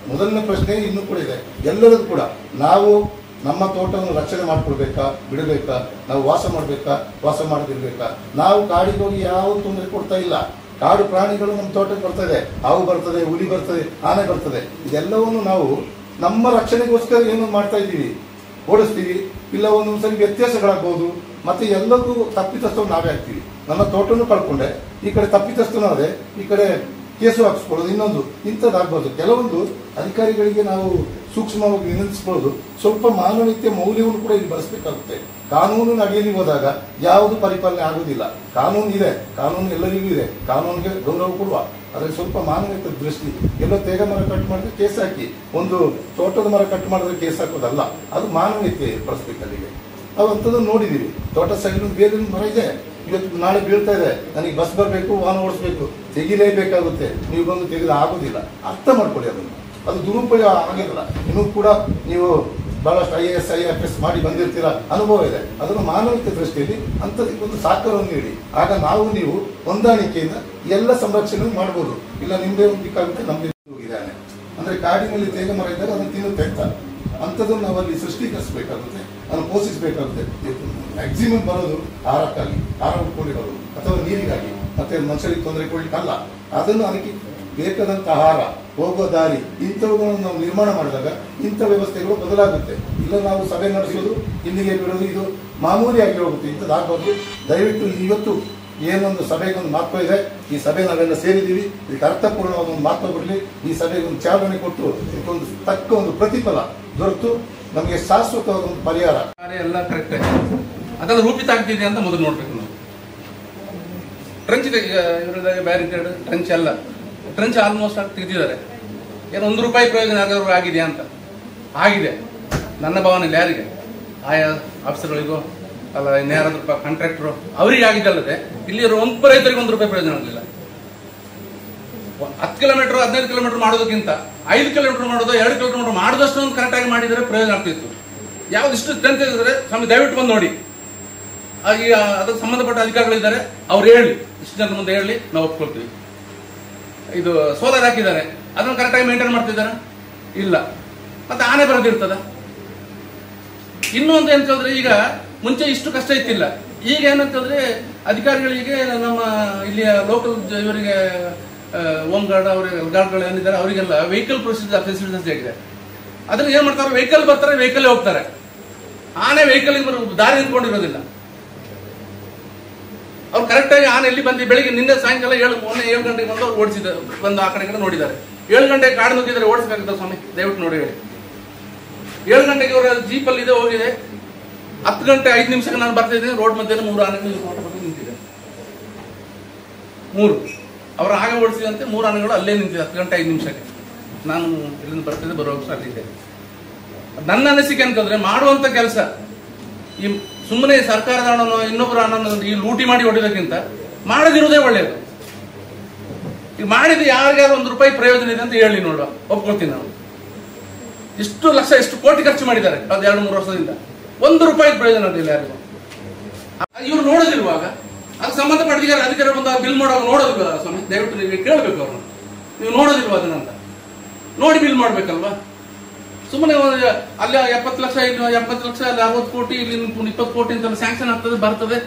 ಮೊದಲನೇ ಪ್ರಶ್ನೆ ಇನ್ನೂ ಕೂಡ ಇದೆ. ಎಲ್ಲರದ್ದು ಕೂಡ ನಾವು ನಮ್ಮ ತೋಟವನ್ನು ರಕ್ಷಣೆ ಮಾಡ್ಕೊಳ್ಬೇಕಾ, ಬಿಡಬೇಕಾ, ನಾವು ವಾಸ ಮಾಡಬೇಕಾ, ವಾಸ ಮಾಡದಿರ್ಬೇಕಾ? ನಾವು ಕಾಡಿಗೆ ಹೋಗಿ ಯಾವ ತೊಂದರೆ ಕೊಡ್ತಾ ಇಲ್ಲ. ಕಾಡು ಪ್ರಾಣಿಗಳು ನಮ್ಮ ತೋಟಕ್ಕೆ ಬರ್ತದೆ, ಹಾವು ಬರ್ತದೆ, ಹುಲಿ ಬರ್ತದೆ, ಆನೆ ಬರ್ತದೆ. ಇದೆಲ್ಲವನ್ನು ನಾವು ನಮ್ಮ ರಕ್ಷಣೆಗೋಸ್ಕರ ಏನು ಮಾಡ್ತಾ ಇದ್ದೀವಿ, ಓಡಿಸ್ತೀವಿ. ಇಲ್ಲ ಒಂದೊಂದ್ಸರಿ ವ್ಯತ್ಯಾಸಗಳಾಗ್ಬೋದು. ಮತ್ತೆ ಎಲ್ಲರಿಗೂ ತಪ್ಪಿತಸ್ಥವು ನಾವೇ ಆಗ್ತೀವಿ. ನನ್ನ ತೋಟನೂ ಕಳ್ಕೊಂಡೆ, ಈ ಕಡೆ ತಪ್ಪಿತಸ್ಥನೂ ಅದೇ, ಈ ಕಡೆ ಕೇಸು ಹಾಕಿಸ್ಕೊಳ್ಳೋದು, ಇನ್ನೊಂದು ಇಂಥದ್ದಾಗ್ಬಾರ್ದು. ಕೆಲವೊಂದು ಅಧಿಕಾರಿಗಳಿಗೆ ನಾವು ಸೂಕ್ಷ್ಮವಾಗಿ ವಿನಂತಿಸ್ಕೊಳ್ಳೋದು, ಸ್ವಲ್ಪ ಮಾನವೀಯತೆ ಮೌಲ್ಯವನ್ನು ಕೂಡ ಇಲ್ಲಿ ಬಳಸಬೇಕಾಗುತ್ತೆ. ಕಾನೂನಿನ ಅಡಿಯಲ್ಲಿ ಹೋದಾಗ ಯಾವುದು ಪರಿಪಾಲನೆ ಆಗುವುದಿಲ್ಲ. ಕಾನೂನು ಇದೆ, ಕಾನೂನು ಎಲ್ಲರಿಗೂ ಇದೆ, ಕಾನೂನಿಗೆ ಗೌರವ ಕೊಡುವ. ಅದರಲ್ಲಿ ಸ್ವಲ್ಪ ಮಾನವೀಯತೆ ದೃಷ್ಟಿ. ಎಲ್ಲೋ ತೇಗ ಮರ ಕಟ್ ಮಾಡಿದ್ರೆ ಕೇಸ್ ಹಾಕಿ, ಒಂದು ತೋಟದ ಮರ ಕಟ್ ಮಾಡಿದ್ರೆ ಕೇಸ್ ಹಾಕೋದಲ್ಲ, ಅದು ಮಾನವೀಯತೆ ಬಳಸ್ಬೇಕು ಅಲ್ಲಿಗೆ. ನಾವು ಅಂಥದ್ದನ್ನು ನೋಡಿದ್ದೀವಿ. ತೋಟ ಸೈಡ್ ಬೇರೆ ಮರ ಇದೆ, ಇವತ್ತು ನಾಳೆ ಬೀಳ್ತಾ ಇದೆ, ನನಗೆ ಬಸ್ ಬರಬೇಕು, ವಾಹನ ಓಡಿಸ್ಬೇಕು, ತೆಗಿಲೇಬೇಕಾಗುತ್ತೆ, ನೀವು ಬಂದು ತೆಗೆದು ಆಗೋದಿಲ್ಲ. ಅರ್ಥ ಮಾಡ್ಕೊಳ್ಳಿ ಅದನ್ನು. ಅದು ದುರುಪಯೋಗ ಆಗಿರಲ್ಲ. ಇನ್ನೂ ಕೂಡ ನೀವು ಬಹಳಷ್ಟು IAS IFS ಮಾಡಿ ಬಂದಿರ್ತೀರ, ಅನುಭವ ಇದೆ. ಅದನ್ನು ಮಾನವೀಯತೆ ದೃಷ್ಟಿಯಲ್ಲಿ ಅಂಥದಕ್ಕೆ ಒಂದು ಸಹಕಾರವನ್ನು ನೀಡಿ. ಆಗ ನಾವು ನೀವು ಹೊಂದಾಣಿಕೆಯಿಂದ ಎಲ್ಲ ಸಂರಕ್ಷಣೆ ಮಾಡ್ಬೋದು. ಇಲ್ಲ ನಿಮ್ಮದೇ ಒಂದು ದಿಕ್ಕಾಗುತ್ತೆ, ನಮ್ಮದೇ ಹೋಗಿದ್ದಾನೆ ಅಂದರೆ ಕಾಡಿನಲ್ಲಿ ತೇಗ ಮರ ಇದ್ದಾಗ ಅದನ್ನು ತಿನ್ನುತ್ತೆ ಅಂತ ಅಂಥದ್ದನ್ನು ನಾವು ಅಲ್ಲಿ ಸೃಷ್ಟೀಕರಿಸಬೇಕಾಗುತ್ತೆ, ಅದನ್ನು ಪೋಷಿಸಬೇಕಾಗುತ್ತೆ. ಮ್ಯಾಕ್ಸಿಮಮ್ ಬರೋದು ಆಹಾರಕ್ಕಾಗಿ, ಆಹಾರ ಉಟ್ಕೊಂಡಿರೋದು ಅಥವಾ ನೀರಿಗಾಗಿ, ಮತ್ತೆ ಮನುಷ್ಯರಿಗೆ ತೊಂದರೆ ಕೊಡ್ಲಿಕ್ಕಲ್ಲ. ಅದನ್ನು ಅದಕ್ಕೆ ಬೇಕಾದಂಥ ಆಹಾರ, ಹೋಗೋ ದಾರಿ, ಇಂಥವುಗಳನ್ನು ನಾವು ನಿರ್ಮಾಣ ಮಾಡಿದಾಗ ಇಂಥ ವ್ಯವಸ್ಥೆಗಳು ಬದಲಾಗುತ್ತೆ. ಇಲ್ಲ ನಾವು ಸಭೆ ನಡೆಸೋದು, ಇಲ್ಲಿಗೆ ಬಿಡೋದು, ಇದು ಮಾಮೂಲಿಯಾಗಿ ಹೋಗುತ್ತೆ. ಇಂಥದ್ದಾಗಬಾರ್ದು. ದಯವಿಟ್ಟು ಇವತ್ತು ಏನೊಂದು ಸಭೆಗೊಂದು ಮಹತ್ವ ಇದೆ, ಈ ಸಭೆ ನಾವೆಲ್ಲ ಸೇರಿದ್ದೀವಿ, ಇದಕ್ಕೆ ಅರ್ಥಪೂರ್ಣವಾದ ಒಂದು ಮಹತ್ವ ಬರಲಿ. ಈ ಸಭೆಗೆ ಒಂದು ಚಾಲನೆ ಕೊಟ್ಟು ಇದಕ್ಕೊಂದು ತಕ್ಕ ಒಂದು ಪ್ರತಿಫಲ ದೊರೆತು ನಮಗೆ ಶಾಶ್ವತವಾದ ಒಂದು ಪರಿಹಾರ ಎಲ್ಲ ಕರೆಕ್ಟ್ ಅದೆಲ್ಲ ರೂಪಿತ ಆಗ್ತಿದೆ ಅಂತ ಮೊದಲು ನೋಡ್ಬೇಕು ನಾವು. ಟ್ರಂಚ್ ಇದೆ, ಇವರದಾಗ ಬ್ಯಾರಿಕೇಡ್ ಟ್ರಂಚ್ ಎಲ್ಲ ಟ್ರಂಚ್ ಆಲ್ಮೋಸ್ಟ್ ಆಗಿ ತೆಗೆದಿದ್ದಾರೆ. ಏನು ₹1 ಪ್ರಯೋಜನ ಯಾರಿಗಾದ್ರು ಆಗಿದೆಯಾ ಅಂತ? ಆಗಿದೆ. ನನ್ನ ಭಾವನೆಯಲ್ಲಿ ಯಾರಿಗೆ, ಆಯಾ ಆಫೀಸರ್ಗಳಿಗೋ ಅಲ್ಲ ಇನ್ಯಾರಾದ್ರೂ ಕಾಂಟ್ರಾಕ್ಟರು ಅವರಿಗೆ ಆಗಿದ್ದಲ್ಲದೆ ಇಲ್ಲಿ ಒಂದು ರೈತರಿಗೆ ₹1 ಪ್ರಯೋಜನ ಆಗಲಿಲ್ಲ. 10 ಕಿಲೋಮೀಟರ್ 15 ಕಿಲೋಮೀಟರ್ ಮಾಡೋದಕ್ಕಿಂತ 5 ಕಿಲೋಮೀಟರ್ ಮಾಡೋದು, 2 ಕಿಲೋಮೀಟರ್ ಮಾಡಿದಷ್ಟು ಒಂದು ಕರೆಕ್ಟಾಗಿ ಮಾಡಿದರೆ ಪ್ರಯೋಜನ ಆಗ್ತಿತ್ತು. ಯಾವ್ದು ಇಷ್ಟು ಸ್ಟ್ರೆಂತ್ ಇದ್ರೆ ಸ್ವಾಮಿ ದಯವಿಟ್ಟು ಬಂದು ನೋಡಿ. ಹಾಗೆ ಅದಕ್ಕೆ ಸಂಬಂಧಪಟ್ಟ ಅಧಿಕಾರಿಗಳಿದ್ದಾರೆ, ಅವ್ರು ಹೇಳಿ, ಇಷ್ಟು ಜನ ಮುಂದೆ ಹೇಳಿ, ನಾವು ಒಪ್ಕೊಳ್ತೀವಿ. ಇದು ಸೋಲಾರ್ ಹಾಕಿದ್ದಾರೆ, ಅದನ್ನು ಕರೆಕ್ಟಾಗಿ ಮೇಂಟೈನ್ ಮಾಡ್ತಿದ್ದಾರೆ ಇಲ್ಲ. ಮತ್ತೆ ಆನೆ ಬರೋದಿರ್ತದ. ಇನ್ನೊಂದು ಎಂತ ಹೇಳಿದ್ರೆ, ಈಗ ಮುಂಚೆ ಇಷ್ಟು ಕಷ್ಟ ಇತ್ತಿಲ್ಲ. ಈಗ ಏನಂತಂದ್ರೆ ಅಧಿಕಾರಿಗಳಿಗೆ, ನಮ್ಮ ಇಲ್ಲಿಯ ಲೋಕಲ್ ಇವರಿಗೆ ಹೋಮ್ ಗಾರ್ಡ್ ಅವರಿಗೆ ಗಾರ್ಡ್ಗಳು ಏನಿದ್ದಾರೆ ಅವರಿಗೆಲ್ಲ ವೆಹಿಕಲ್ ಪ್ರೊಸೀಜರ್ ಫೆಸಿಲಿಟೀಸ್ ಆಗಿದೆ. ಅದನ್ನ ಏನ್ ಮಾಡ್ತಾರೆ, ವೆಹಿಕಲ್ ಬರ್ತಾರೆ, ವೆಹಿಕಲ್ ಹೋಗ್ತಾರೆ. ಆನೆ ವೆಹಿಕಲ್ ದಾರಿ ನಿಂತ್ಕೊಂಡಿರೋದಿಲ್ಲ. ಅವ್ರು ಕರೆಕ್ಟಾಗಿ ಆನೆ ಎಲ್ಲಿ ಬಂದು ಬೆಳಿಗ್ಗೆ ನಿನ್ನೆ ಸಾಯಂಕಾಲ 7 ಗಂಟೆಗೆ ಬಂದು ಅವ್ರು ಓಡಿಸಿದ್ದಾರೆ, ಬಂದು ಆ ಕಡೆ ನೋಡಿದ್ದಾರೆ. 7 ಗಂಟೆಗೆ ಕಾಡು ನುಗ್ಗಿದ್ರೆ ಓಡಿಸಬೇಕಾಗ್ತದೆ ಸ್ವಾಮಿ, ದಯವಿಟ್ಟು ನೋಡಿ ಹೇಳಿ. 7 ಗಂಟೆಗೆ ಅವರ ಜೀಪಲ್ಲಿ ಇದೆ ಹೋಗಿದೆ. 10 ಗಂಟೆ 5 ನಿಮಿಷಕ್ಕೆ ನಾನು ಬರ್ತಾ ಇದ್ದೀನಿ, ರೋಡ್ ಮಧ್ಯೆ 3 ಆನೆಗಳು ನಿಂತಿದೆ. 3 ಅವರು ಆಗ ಓಡಿಸಿದಂತೆ 3 ಆನೆಗಳು ಅಲ್ಲೇ ನಿಂತಿದೆ 10 ಗಂಟೆ 5 ನಿಮಿಷಕ್ಕೆ. ನಾನು ಇಲ್ಲಿಂದ ಬರ್ತಿದ್ದೆ, ಬರುವಾಗ ಅಲ್ಲಿದ್ದೆ. ನನ್ನ ಅನಿಸಿಕೆ ಅಂತಂದ್ರೆ, ಮಾಡುವಂತ ಕೆಲಸ ಈ ಸುಮ್ಮನೆ ಸರ್ಕಾರದ ಹಣವನ್ನು ಇನ್ನೊಬ್ಬರ ಹಣವನ್ನು ಈ ಲೂಟಿ ಮಾಡಿ ಹೊಡಿಯೋದಕ್ಕಿಂತ ಮಾಡದಿರುವುದೇ ಒಳ್ಳೆಯದು. ಈಗ ಮಾಡಿದ್ರೆ ಯಾರಿಗಾದ್ರು ₹1 ಪ್ರಯೋಜನ ಇದೆ ಅಂತ ಹೇಳಿ ನೋಡುವ, ಒಪ್ಕೊಳ್ತೀನಿ ನಾವು. ಇಷ್ಟು ಲಕ್ಷ, ಎಷ್ಟು ಕೋಟಿ ಖರ್ಚು ಮಾಡಿದ್ದಾರೆ ಕಳೆದ 2-3 ವರ್ಷದಿಂದ, ₹1 ಪ್ರಯೋಜನ ಆಗಿಲ್ಲ ಯಾರಿಗೂ. ಇವ್ರು ನೋಡೋದಿರುವಾಗ ಅದಕ್ಕೆ ಸಂಬಂಧಪಟ್ಟ ಅಧಿಕಾರಿ ಬಂದು ಬಿಲ್ ಮಾಡೋರು ನೋಡೋದಿಲ್ಲ ಸ್ವಾಮಿ, ದಯವಿಟ್ಟು ನೀವು ಕೇಳಬೇಕು ಅವ್ರನ್ನ. ನೀವು ನೋಡೋದಿಲ್ವ ಅದನ್ನಂತ ನೋಡಿ ಬಿಲ್ ಮಾಡ್ಬೇಕಲ್ವಾ? ಸುಮ್ಮನೆ ಅಲ್ಲಿ 70 ಲಕ್ಷ, ಇಲ್ಲಿ 70 ಲಕ್ಷ, ಅಲ್ಲಿ 60 ಕೋಟಿ, ಇಲ್ಲಿ 20 ಕೋಟಿ ಅಂತ ಸ್ಯಾಂಕ್ಷನ್ ಆಗ್ತದೆ, ಬರ್ತದೆ,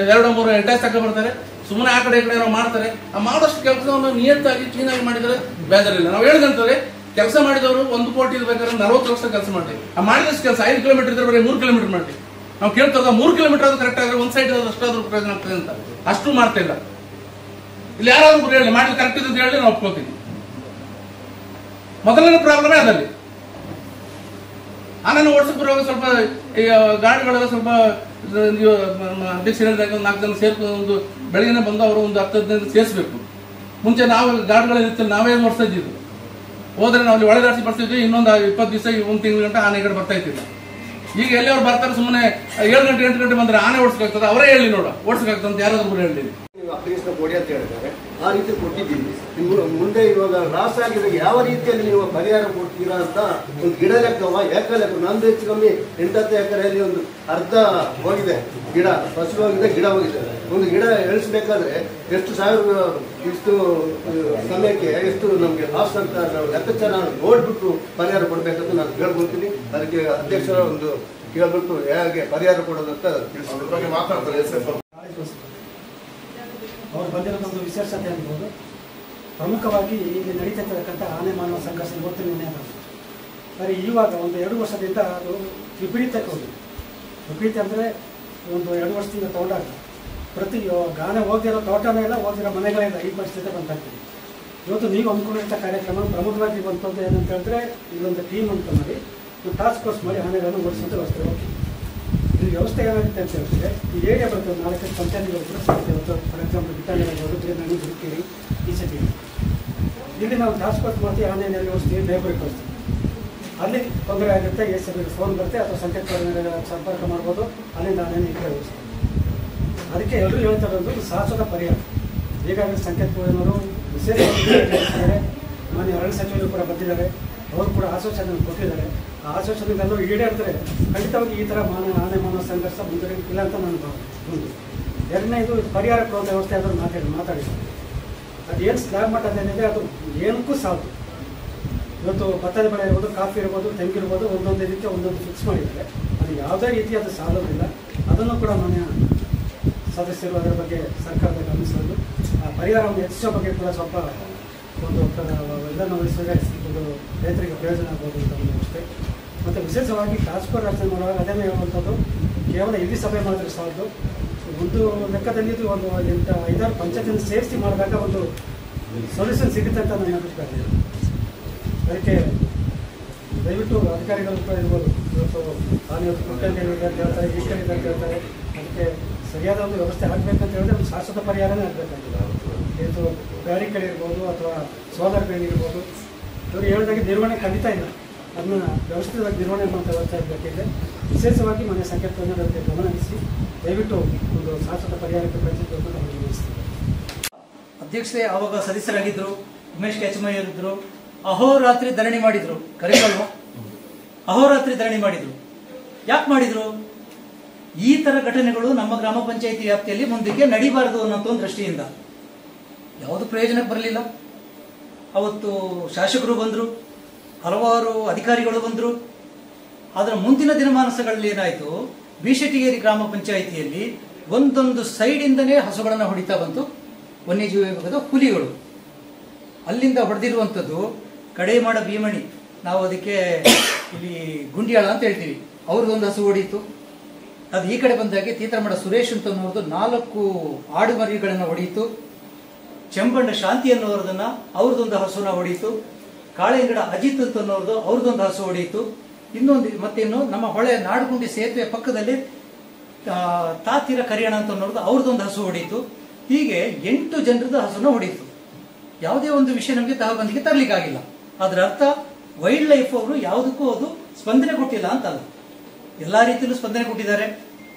2-3 ಅಡ್ರೆಸ್ ತಗೊಂಡು ಬರ್ತಾರೆ. ಸುಮ್ಮನೆ ಆ ಕಡೆ ಈ ಕಡೆ ನಾವು ಮಾಡ್ತಾರೆ. ಆ ಮಾಡೋಷ್ಟು ಕೆಲಸವನ್ನು ನಿಯತ್ತಾಗಿ ಕ್ಲೀನ್ ಆಗಿ ಮಾಡಿದರೆ ಬೇಜಾರಿಲ್ಲ. ನಾವು ಹೇಳಿದಂತಂದ್ರೆ ಕೆಲಸ ಮಾಡಿದವರು 1 ಕೋಟಿ ಬೇಕಾದ್ರೆ 40 ಲಕ್ಷ ಕೆಲಸ ಮಾಡ್ತೀವಿ. ಆ ಮಾಡಿದಷ್ಟು ಕೆಲಸ 5 ಕಿಲೋಮೀಟರ್ ಇದ್ರೆ ಬರೀ 3 ಕಿಲೋಮೀಟರ್ ಮಾಡ್ತೀವಿ. ನಾವು ಕೇಳ್ತದ 3 ಕಿಲೋಮೀಟರ್ ಆದ್ರೂ ಕರೆಕ್ಟ್ ಆದ್ರೆ ಒಂದು ಸೈಡ್ ಅಷ್ಟಾದ್ರೂ ಪ್ರಯೋಜನ ಆಗ್ತದೆ ಅಂತ, ಅಷ್ಟು ಮಾಡ್ತಾ ಇಲ್ಲ. ಇಲ್ಲಿ ಯಾರಾದ್ರೂ ಹೇಳಿ ಮಾಡಿದ ಕರೆಕ್ಟ್ ಇದೆ ಅಂತ ಹೇಳಿ ನಾವು ಒಪ್ಕೋತೀವಿ. ಮೊದಲನೇ ಪ್ರಾಬ್ಲಮೇ ಅದಲ್ಲಿ. ಆಮೇಲೆ ಓಡಿಸಕ್ಕೆ ಬರುವಾಗ ಸ್ವಲ್ಪ ಗಾಡಿಗಳೆಲ್ಲ ಸ್ವಲ್ಪ ಅಧ್ಯಕ್ಷ ಹೇಳಿದಾಗ 4 ಜನ ಸೇರ್ಕೊಂಡು ಬೆಳಗ್ಗೆ ಬಂದು ಅವರು ಒಂದು 10-15 ಸೇರಿಸಬೇಕು. ಮುಂಚೆ ನಾವು ಗಾಡಿಗಳಲ್ಲಿ ಇರ್ತಿಲ್ಲ, ನಾವೇ ಓಡಿಸ್ತಾ ಇದ್ದಿದ್ದು. ಹೋದ್ರೆ ನಾವು ಅಲ್ಲಿ ಒಳಗಾಡಿಸಿ ಬರ್ತಿದ್ವಿ, ಇನ್ನೊಂದು 20 ದಿವಸ 1 ತಿಂಗಳ ಗಂಟೆ ಆನೆ ಕಡೆ ಬರ್ತಾ ಇರ್ತಿಲ್ಲ. ಈಗ ಎಲ್ಲಿ ಅವ್ರು ಬರ್ತಾರೆ, ಸುಮ್ಮನೆ 7 ಗಂಟೆ 8 ಗಂಟೆ ಬಂದ್ರೆ ಆನೆ ಓಡಿಸ್ಬೇಕಾಗ್ತದೆ, ಅವರೇ ಹೇಳಿ ನೋಡ ಓಡಿಸ್ಬೇಕಾಗ್ತದೆ ಅಂತ ಯಾರಾದ್ರೂ ಹೇಳಿ. ಅಪ್ಲಿಕೇಶನ್ ಕೊಡಿ ಅಂತ ಹೇಳಿದ್ದಾರೆ, ಆ ರೀತಿ ಕೊಟ್ಟಿದ್ದೀವಿ. ಮುಂದೆ ಇವಾಗ ಲಾಸ್ ಆಗಿದೆ, ಯಾವ ರೀತಿಯಲ್ಲಿ ನೀವು ಪರಿಹಾರ ಕೊಡ್ತೀರಾ ಅಂತ ಒಂದು ಗಿಡ ಲೆಕ್ಕವ ಏಕ ಲೆಕ್ಕ. ನಂದು ಹೆಚ್ಚು ಕಮ್ಮಿ 8-10 ಎಕರೆಯಲ್ಲಿ ಒಂದು ಅರ್ಧ ಹೋಗಿದೆ, ಗಿಡ ಫಸಲು ಹೋಗಿದೆ, ಗಿಡ ಹೋಗಿದೆ. ಒಂದು ಗಿಡ ಇಳಿಸ್ಬೇಕಾದ್ರೆ ಎಷ್ಟು ಸಾವಿರ, ಇಷ್ಟು ಸಮಯಕ್ಕೆ ಎಷ್ಟು ನಮಗೆ ಲಾಸ್ ಅಂತ ನಾವು ಲೆಕ್ಕಾಚಾರ ನೋಡ್ಬಿಟ್ಟು ಪರಿಹಾರ ಕೊಡ್ಬೇಕಂತ ನಾನು ಕೇಳ್ಕೊಳ್ತೀನಿ. ಅದಕ್ಕೆ ಅಧ್ಯಕ್ಷರ ಒಂದು ಕೇಳ್ಬಿಟ್ಟು ಹೇಗೆ ಪರಿಹಾರ ಕೊಡೋದಂತ ತಿಳಿಸೋದ್ರ ಮಾತಾಡ್ತಾರೆ. ಅವ್ರು ಬಂದಿರೋದೊಂದು ವಿಶೇಷತೆ ಅನ್ಬೋದು. ಪ್ರಮುಖವಾಗಿ ಇಲ್ಲಿ ನಡೀತಿರ್ತಕ್ಕಂಥ ಆನೆ ಮಾನವ ಸಂಘರ್ಷ ಇವತ್ತಿನ ಸರಿ, ಇವಾಗ ಒಂದು 2 ವರ್ಷದಿಂದ ಅದು ವಿಪರೀತಕ್ಕೆ ಹೋಗಿದೆ. ವಿಪರೀತ ಅಂದರೆ ಒಂದು 2 ವರ್ಷದಿಂದ ತಗೊಂಡಾಗ ಪ್ರತಿ ಆನೆ ಹೋಗಿರೋ ತೋಟನೇ ಇಲ್ಲ, ಹೋಗಿರೋ ಮನೆಗಳಿಂದ ಈ ಪರಿಸ್ಥಿತಿ ಬಂದಾಗ್ತದೆ. ಇವತ್ತು ನೀವು ಅಂದ್ಕೊಂಡಿರ್ತ ಕಾರ್ಯಕ್ರಮ ಪ್ರಮುಖವಾಗಿ ಬಂತದ್ದು ಏನಂತ ಹೇಳಿದ್ರೆ, ಇದೊಂದು ಟೀಮ್ ಅಂತ ಮಾಡಿ ಒಂದು ಟಾಸ್ಕ್ ಫೋರ್ಸ್ ಮಾಡಿ ಆನೆಗಳನ್ನು ಓಡಿಸೋದು ವ್ಯವಸ್ಥೆ. ಓಕೆ, ಈ ವ್ಯವಸ್ಥೆ ಏನಾಗುತ್ತೆ ಅಂತ ಹೇಳಿದ್ರೆ, ಈ ಏರಿಯಾ ಬರ್ತದೆ 4 ಪಂಚಾಯತ್ಗಳು ಕೂಡ ಸಿಗುತ್ತೆ. ಫಾರ್ ಎಕ್ಸಾಂಪಲ್ ಬಿಟ್ಟಾಗಿರ್ಬೋದು, ಬೇರೆ ಹುಡುಕಿರಿ, ಈ ಸತಿ ಇಲ್ಲಿ ನಾವು ಟ್ರಾನ್ಸ್ಪೋರ್ಟ್ ಮಾಡ್ತೀವಿ, ಆನ್ಲೈನಲ್ಲಿ ವ್ಯವಸ್ಥೆ ಲೇಬರಿಗೆ ಕಳಿಸ್ತೀವಿ. ಅಲ್ಲಿ ತೊಂದರೆ ಆಗುತ್ತೆ, ACB ಫೋನ್ ಬರುತ್ತೆ ಅಥವಾ ಸಂಕೇತ ಸಂಪರ್ಕ ಮಾಡ್ಬೋದು, ಅಲ್ಲಿಂದ ಆನ್ಲೈನ್ ಈ ಕಡೆ ವ್ಯವಸ್ಥೆ. ಅದಕ್ಕೆ ಎಲ್ಲರೂ ಹೇಳ್ತಾ ಇರೋದು ಶಾಶ್ವತ ಪರಿಹಾರ. ಈಗಾಗಲೇ ಸಂಕೇತ ಪೂರ್ಣವರು ವಿಶೇಷವಾಗಿ ಮಾನ್ಯ ಅರಣ್ಯ ಸಚಿವರು ಕೂಡ ಬಂದಿದ್ದಾರೆ, ಅವರು ಕೂಡ ಆಶ್ವಾಸನೆ ಕೊಟ್ಟಿದ್ದಾರೆ. ಆ ಆಶ್ವಾಸನೆಗಳು ಈಡೇರಿದ್ರೆ ಖಂಡಿತವಾಗಿ ಈ ಥರ ಆನೆ ಮಾನವ ಸಂಘರ್ಷ ಮುಂದುವರಿಯಿಲ್ಲ ಅಂತ ನಾನು ಒಂದು. ಎರಡನೇದು ಪರಿಹಾರ ಕೊಡುವಂಥ ವ್ಯವಸ್ಥೆ ಆದರೂ ಮಾತಾಡಿದ್ದಾರೆ. ಅದು ಏನು ಸ್ಲ್ಯಾಬ್ ಮಟ್ಟದೇನಿದೆ ಅದು ಏನಕ್ಕೂ ಸಾಲದು. ಇವತ್ತು ಭತ್ತದ ಬೆಳೆ ಇರ್ಬೋದು, ಕಾಫಿ ಇರ್ಬೋದು, ತೆಂಗಿರ್ಬೋದು, ಒಂದೊಂದು ಇದಕ್ಕೆ ಒಂದೊಂದು ಫಿಕ್ಸ್ ಮಾಡಿದ್ದಾರೆ. ಅದು ಯಾವುದೇ ರೀತಿ ಅದು ಸಾಲೋದಿಲ್ಲ. ಅದನ್ನು ಕೂಡ ಮಾನ್ಯ ಸದಸ್ಯರು ಅದರ ಬಗ್ಗೆ ಸರ್ಕಾರದ ಗಮನಿಸೋದು, ಆ ಪರಿಹಾರವನ್ನು ಹೆಚ್ಚಿಸೋ ಬಗ್ಗೆ ಕೂಡ ಸ್ವಲ್ಪ ಒಂದು ಇದನ್ನು ವಹಿಸಿದರೆ ಒಂದು ರೈತರಿಗೆ ಪ್ರಯೋಜನ ಆಗ್ಬೋದು ಅಂತ ಒಂದು ವ್ಯವಸ್ಥೆ. ಮತ್ತು ವಿಶೇಷವಾಗಿ ಟ್ರಾನ್ಸ್ಫರ್ ರಚನೆ ಮಾಡುವಾಗ ಅದೇನೇ ಹೇಳುವಂಥದ್ದು, ಕೇವಲ ಇಲ್ಲಿ ಸಭೆ ಮಾಡಿದ್ರೆ ಸಾಲದು. ಒಂದು ಲೆಕ್ಕದಲ್ಲಿ ಇದು ಒಂದು 5-6 ಪಂಚಾಯತಿನ ಸೇರಿಸಿ ಮಾಡಿದಾಗ ಒಂದು ಸೊಲ್ಯೂಷನ್ ಸಿಗುತ್ತೆ ಅಂತ ನನ್ನ ಅಭಿಪ್ರಾಯ. ಅದಕ್ಕೆ ದಯವಿಟ್ಟು ಅಧಿಕಾರಿಗಳು ಕೂಡ ಇರ್ಬೋದು, ಇವತ್ತು ನಾನು ಕುಟ್ಟಂತ ಹೇಳ್ತಾರೆ, ಈ ಕಡೆ ಅಂತ ಹೇಳ್ತಾರೆ. ಅದಕ್ಕೆ ಸರಿಯಾದ ಒಂದು ವ್ಯವಸ್ಥೆ ಆಗಬೇಕಂತ ಹೇಳಿದ್ರೆ ಒಂದು ಶಾಶ್ವತ ಪರಿಹಾರನೇ ಆಗಬೇಕಾಗಿಲ್ಲ. ಇದು ಬ್ಯಾರಿಕೇಡ್ ಅಥವಾ ಸೋಲಾರ್ ಬೇಲಿ ಇರ್ಬೋದು, ಇವರು ಹೇಳಿದಾಗೆ ನಿರ್ವಹಣೆ ಖಂಡಿತ ಇಲ್ಲ. ಅದನ್ನ ವ್ಯವಸ್ಥಿತವಾಗಿ ನಿರ್ವಹಣೆ ಮಾಡುವಂಥ ವ್ಯವಸ್ಥೆ ಆಗಬೇಕಿದೆ. ವಿಶೇಷವಾಗಿ ಮನೆ ಸಂಕೇತವನ್ನು ಅದಕ್ಕೆ ಗಮನಿಸಿ ದಯವಿಟ್ಟು ಒಂದು ಶಾಶ್ವತ ಪರಿಹಾರಕ್ಕೆ ಪ್ರಯತ್ನಿಸಬೇಕು ಅಂತ ನಾನು ಗಮನಿಸ್ತೀನಿ. ಅಧ್ಯಕ್ಷತೆ ಆವಾಗ ಸದಸ್ಯರಾಗಿದ್ದರು, ಉಮೇಶ್ ಕೆಚಮಯ್ಯರಿದ್ದರು. ಅಹೋರಾತ್ರಿ ಧರಣಿ ಮಾಡಿದ್ರು, ಕರಿಕಲ್ವ ಅಹೋರಾತ್ರಿ ಧರಣಿ ಮಾಡಿದ್ರು. ಯಾಕೆ ಮಾಡಿದ್ರು? ಈ ತರ ಘಟನೆಗಳು ನಮ್ಮ ಗ್ರಾಮ ಪಂಚಾಯಿತಿ ವ್ಯಾಪ್ತಿಯಲ್ಲಿ ಮುಂದಕ್ಕೆ ನಡೀಬಾರದು ಅನ್ನೋ ಒಂದು ದೃಷ್ಟಿಯಿಂದ. ಯಾವುದು ಪ್ರಯೋಜನಕ್ಕೆ ಬರಲಿಲ್ಲ. ಅವತ್ತು ಶಾಸಕರು ಬಂದರು, ಹಲವಾರು ಅಧಿಕಾರಿಗಳು ಬಂದರು. ಅದರ ಮುಂದಿನ ದಿನಮಾನಗಳಲ್ಲಿ ಏನಾಯಿತು, ಬಿಶೆಟ್ಟಿಗೇರಿ ಗ್ರಾಮ ಪಂಚಾಯಿತಿಯಲ್ಲಿ ಒಂದೊಂದು ಸೈಡಿಂದನೇ ಹಸುಗಳನ್ನು ಹೊಡಿತಾ ಬಂತು ವನ್ಯಜೀವಿ ವಿಭಾಗದ ಹುಲಿಗಳು. ಅಲ್ಲಿಂದ ಹೊಡೆದಿರುವಂಥದ್ದು ಕಡೇಮಾಡ ಭೀಮಣಿ, ನಾವು ಅದಕ್ಕೆ ಇಲ್ಲಿ ಗುಂಡಿಯಾಳ ಅಂತ ಹೇಳ್ತೀವಿ, ಅವ್ರದ್ದೊಂದು ಹಸು ಹೊಡೀತು. ಅದು ಈ ಕಡೆ ಬಂದಾಗೆ ತೀತರಮಡ ಸುರೇಶ್ ಅಂತ ಅನ್ನೋದು 4 ಆಡು ಮರಿಗಳನ್ನು ಹೊಡೆಯಿತು. ಚೆಂಬಣ್ಣ ಶಾಂತಿ ಅನ್ನೋರದನ್ನ ಅವ್ರದ್ದೊಂದು ಹಸುನ ಹೊಡೆಯಿತು. ಕಾಳೆಂಗಡ ಅಜಿತ್ ಅಂತ ಅನ್ನೋರ್ದು ಅವ್ರದ್ದೊಂದು ಹಸು ಹೊಡೆಯಿತು. ಮತ್ತೇನು ನಮ್ಮ ಹೊಳೆ ನಾಡುಗುಂಡಿ ಸೇತುವೆ ಪಕ್ಕದಲ್ಲಿ ತಾತಿರ ಕರಿಯಣ ಅಂತ ಅನ್ನೋರ್ದು ಅವ್ರದ್ದೊಂದು ಹಸು ಹೊಡೆಯಿತು. ಹೀಗೆ 8 ಜನರದ ಹಸುನ ಹೊಡೆಯಿತು. ಯಾವುದೇ ಒಂದು ವಿಷಯ ನಮಗೆ ತಗೊಬಂದಿಗೆ ತರಲಿಕ್ಕಾಗಿಲ್ಲ. ಅದರ ಅರ್ಥ ವೈಲ್ಡ್ ಲೈಫ್ ಅವರು ಯಾವುದಕ್ಕೂ ಅದು ಸ್ಪಂದನೆ ಕೊಟ್ಟಿಲ್ಲ ಅಂತಲ್ಲ, ಎಲ್ಲಾ ರೀತಿಯಲ್ಲೂ ಸ್ಪಂದನೆ ಕೊಟ್ಟಿದ್ದಾರೆ.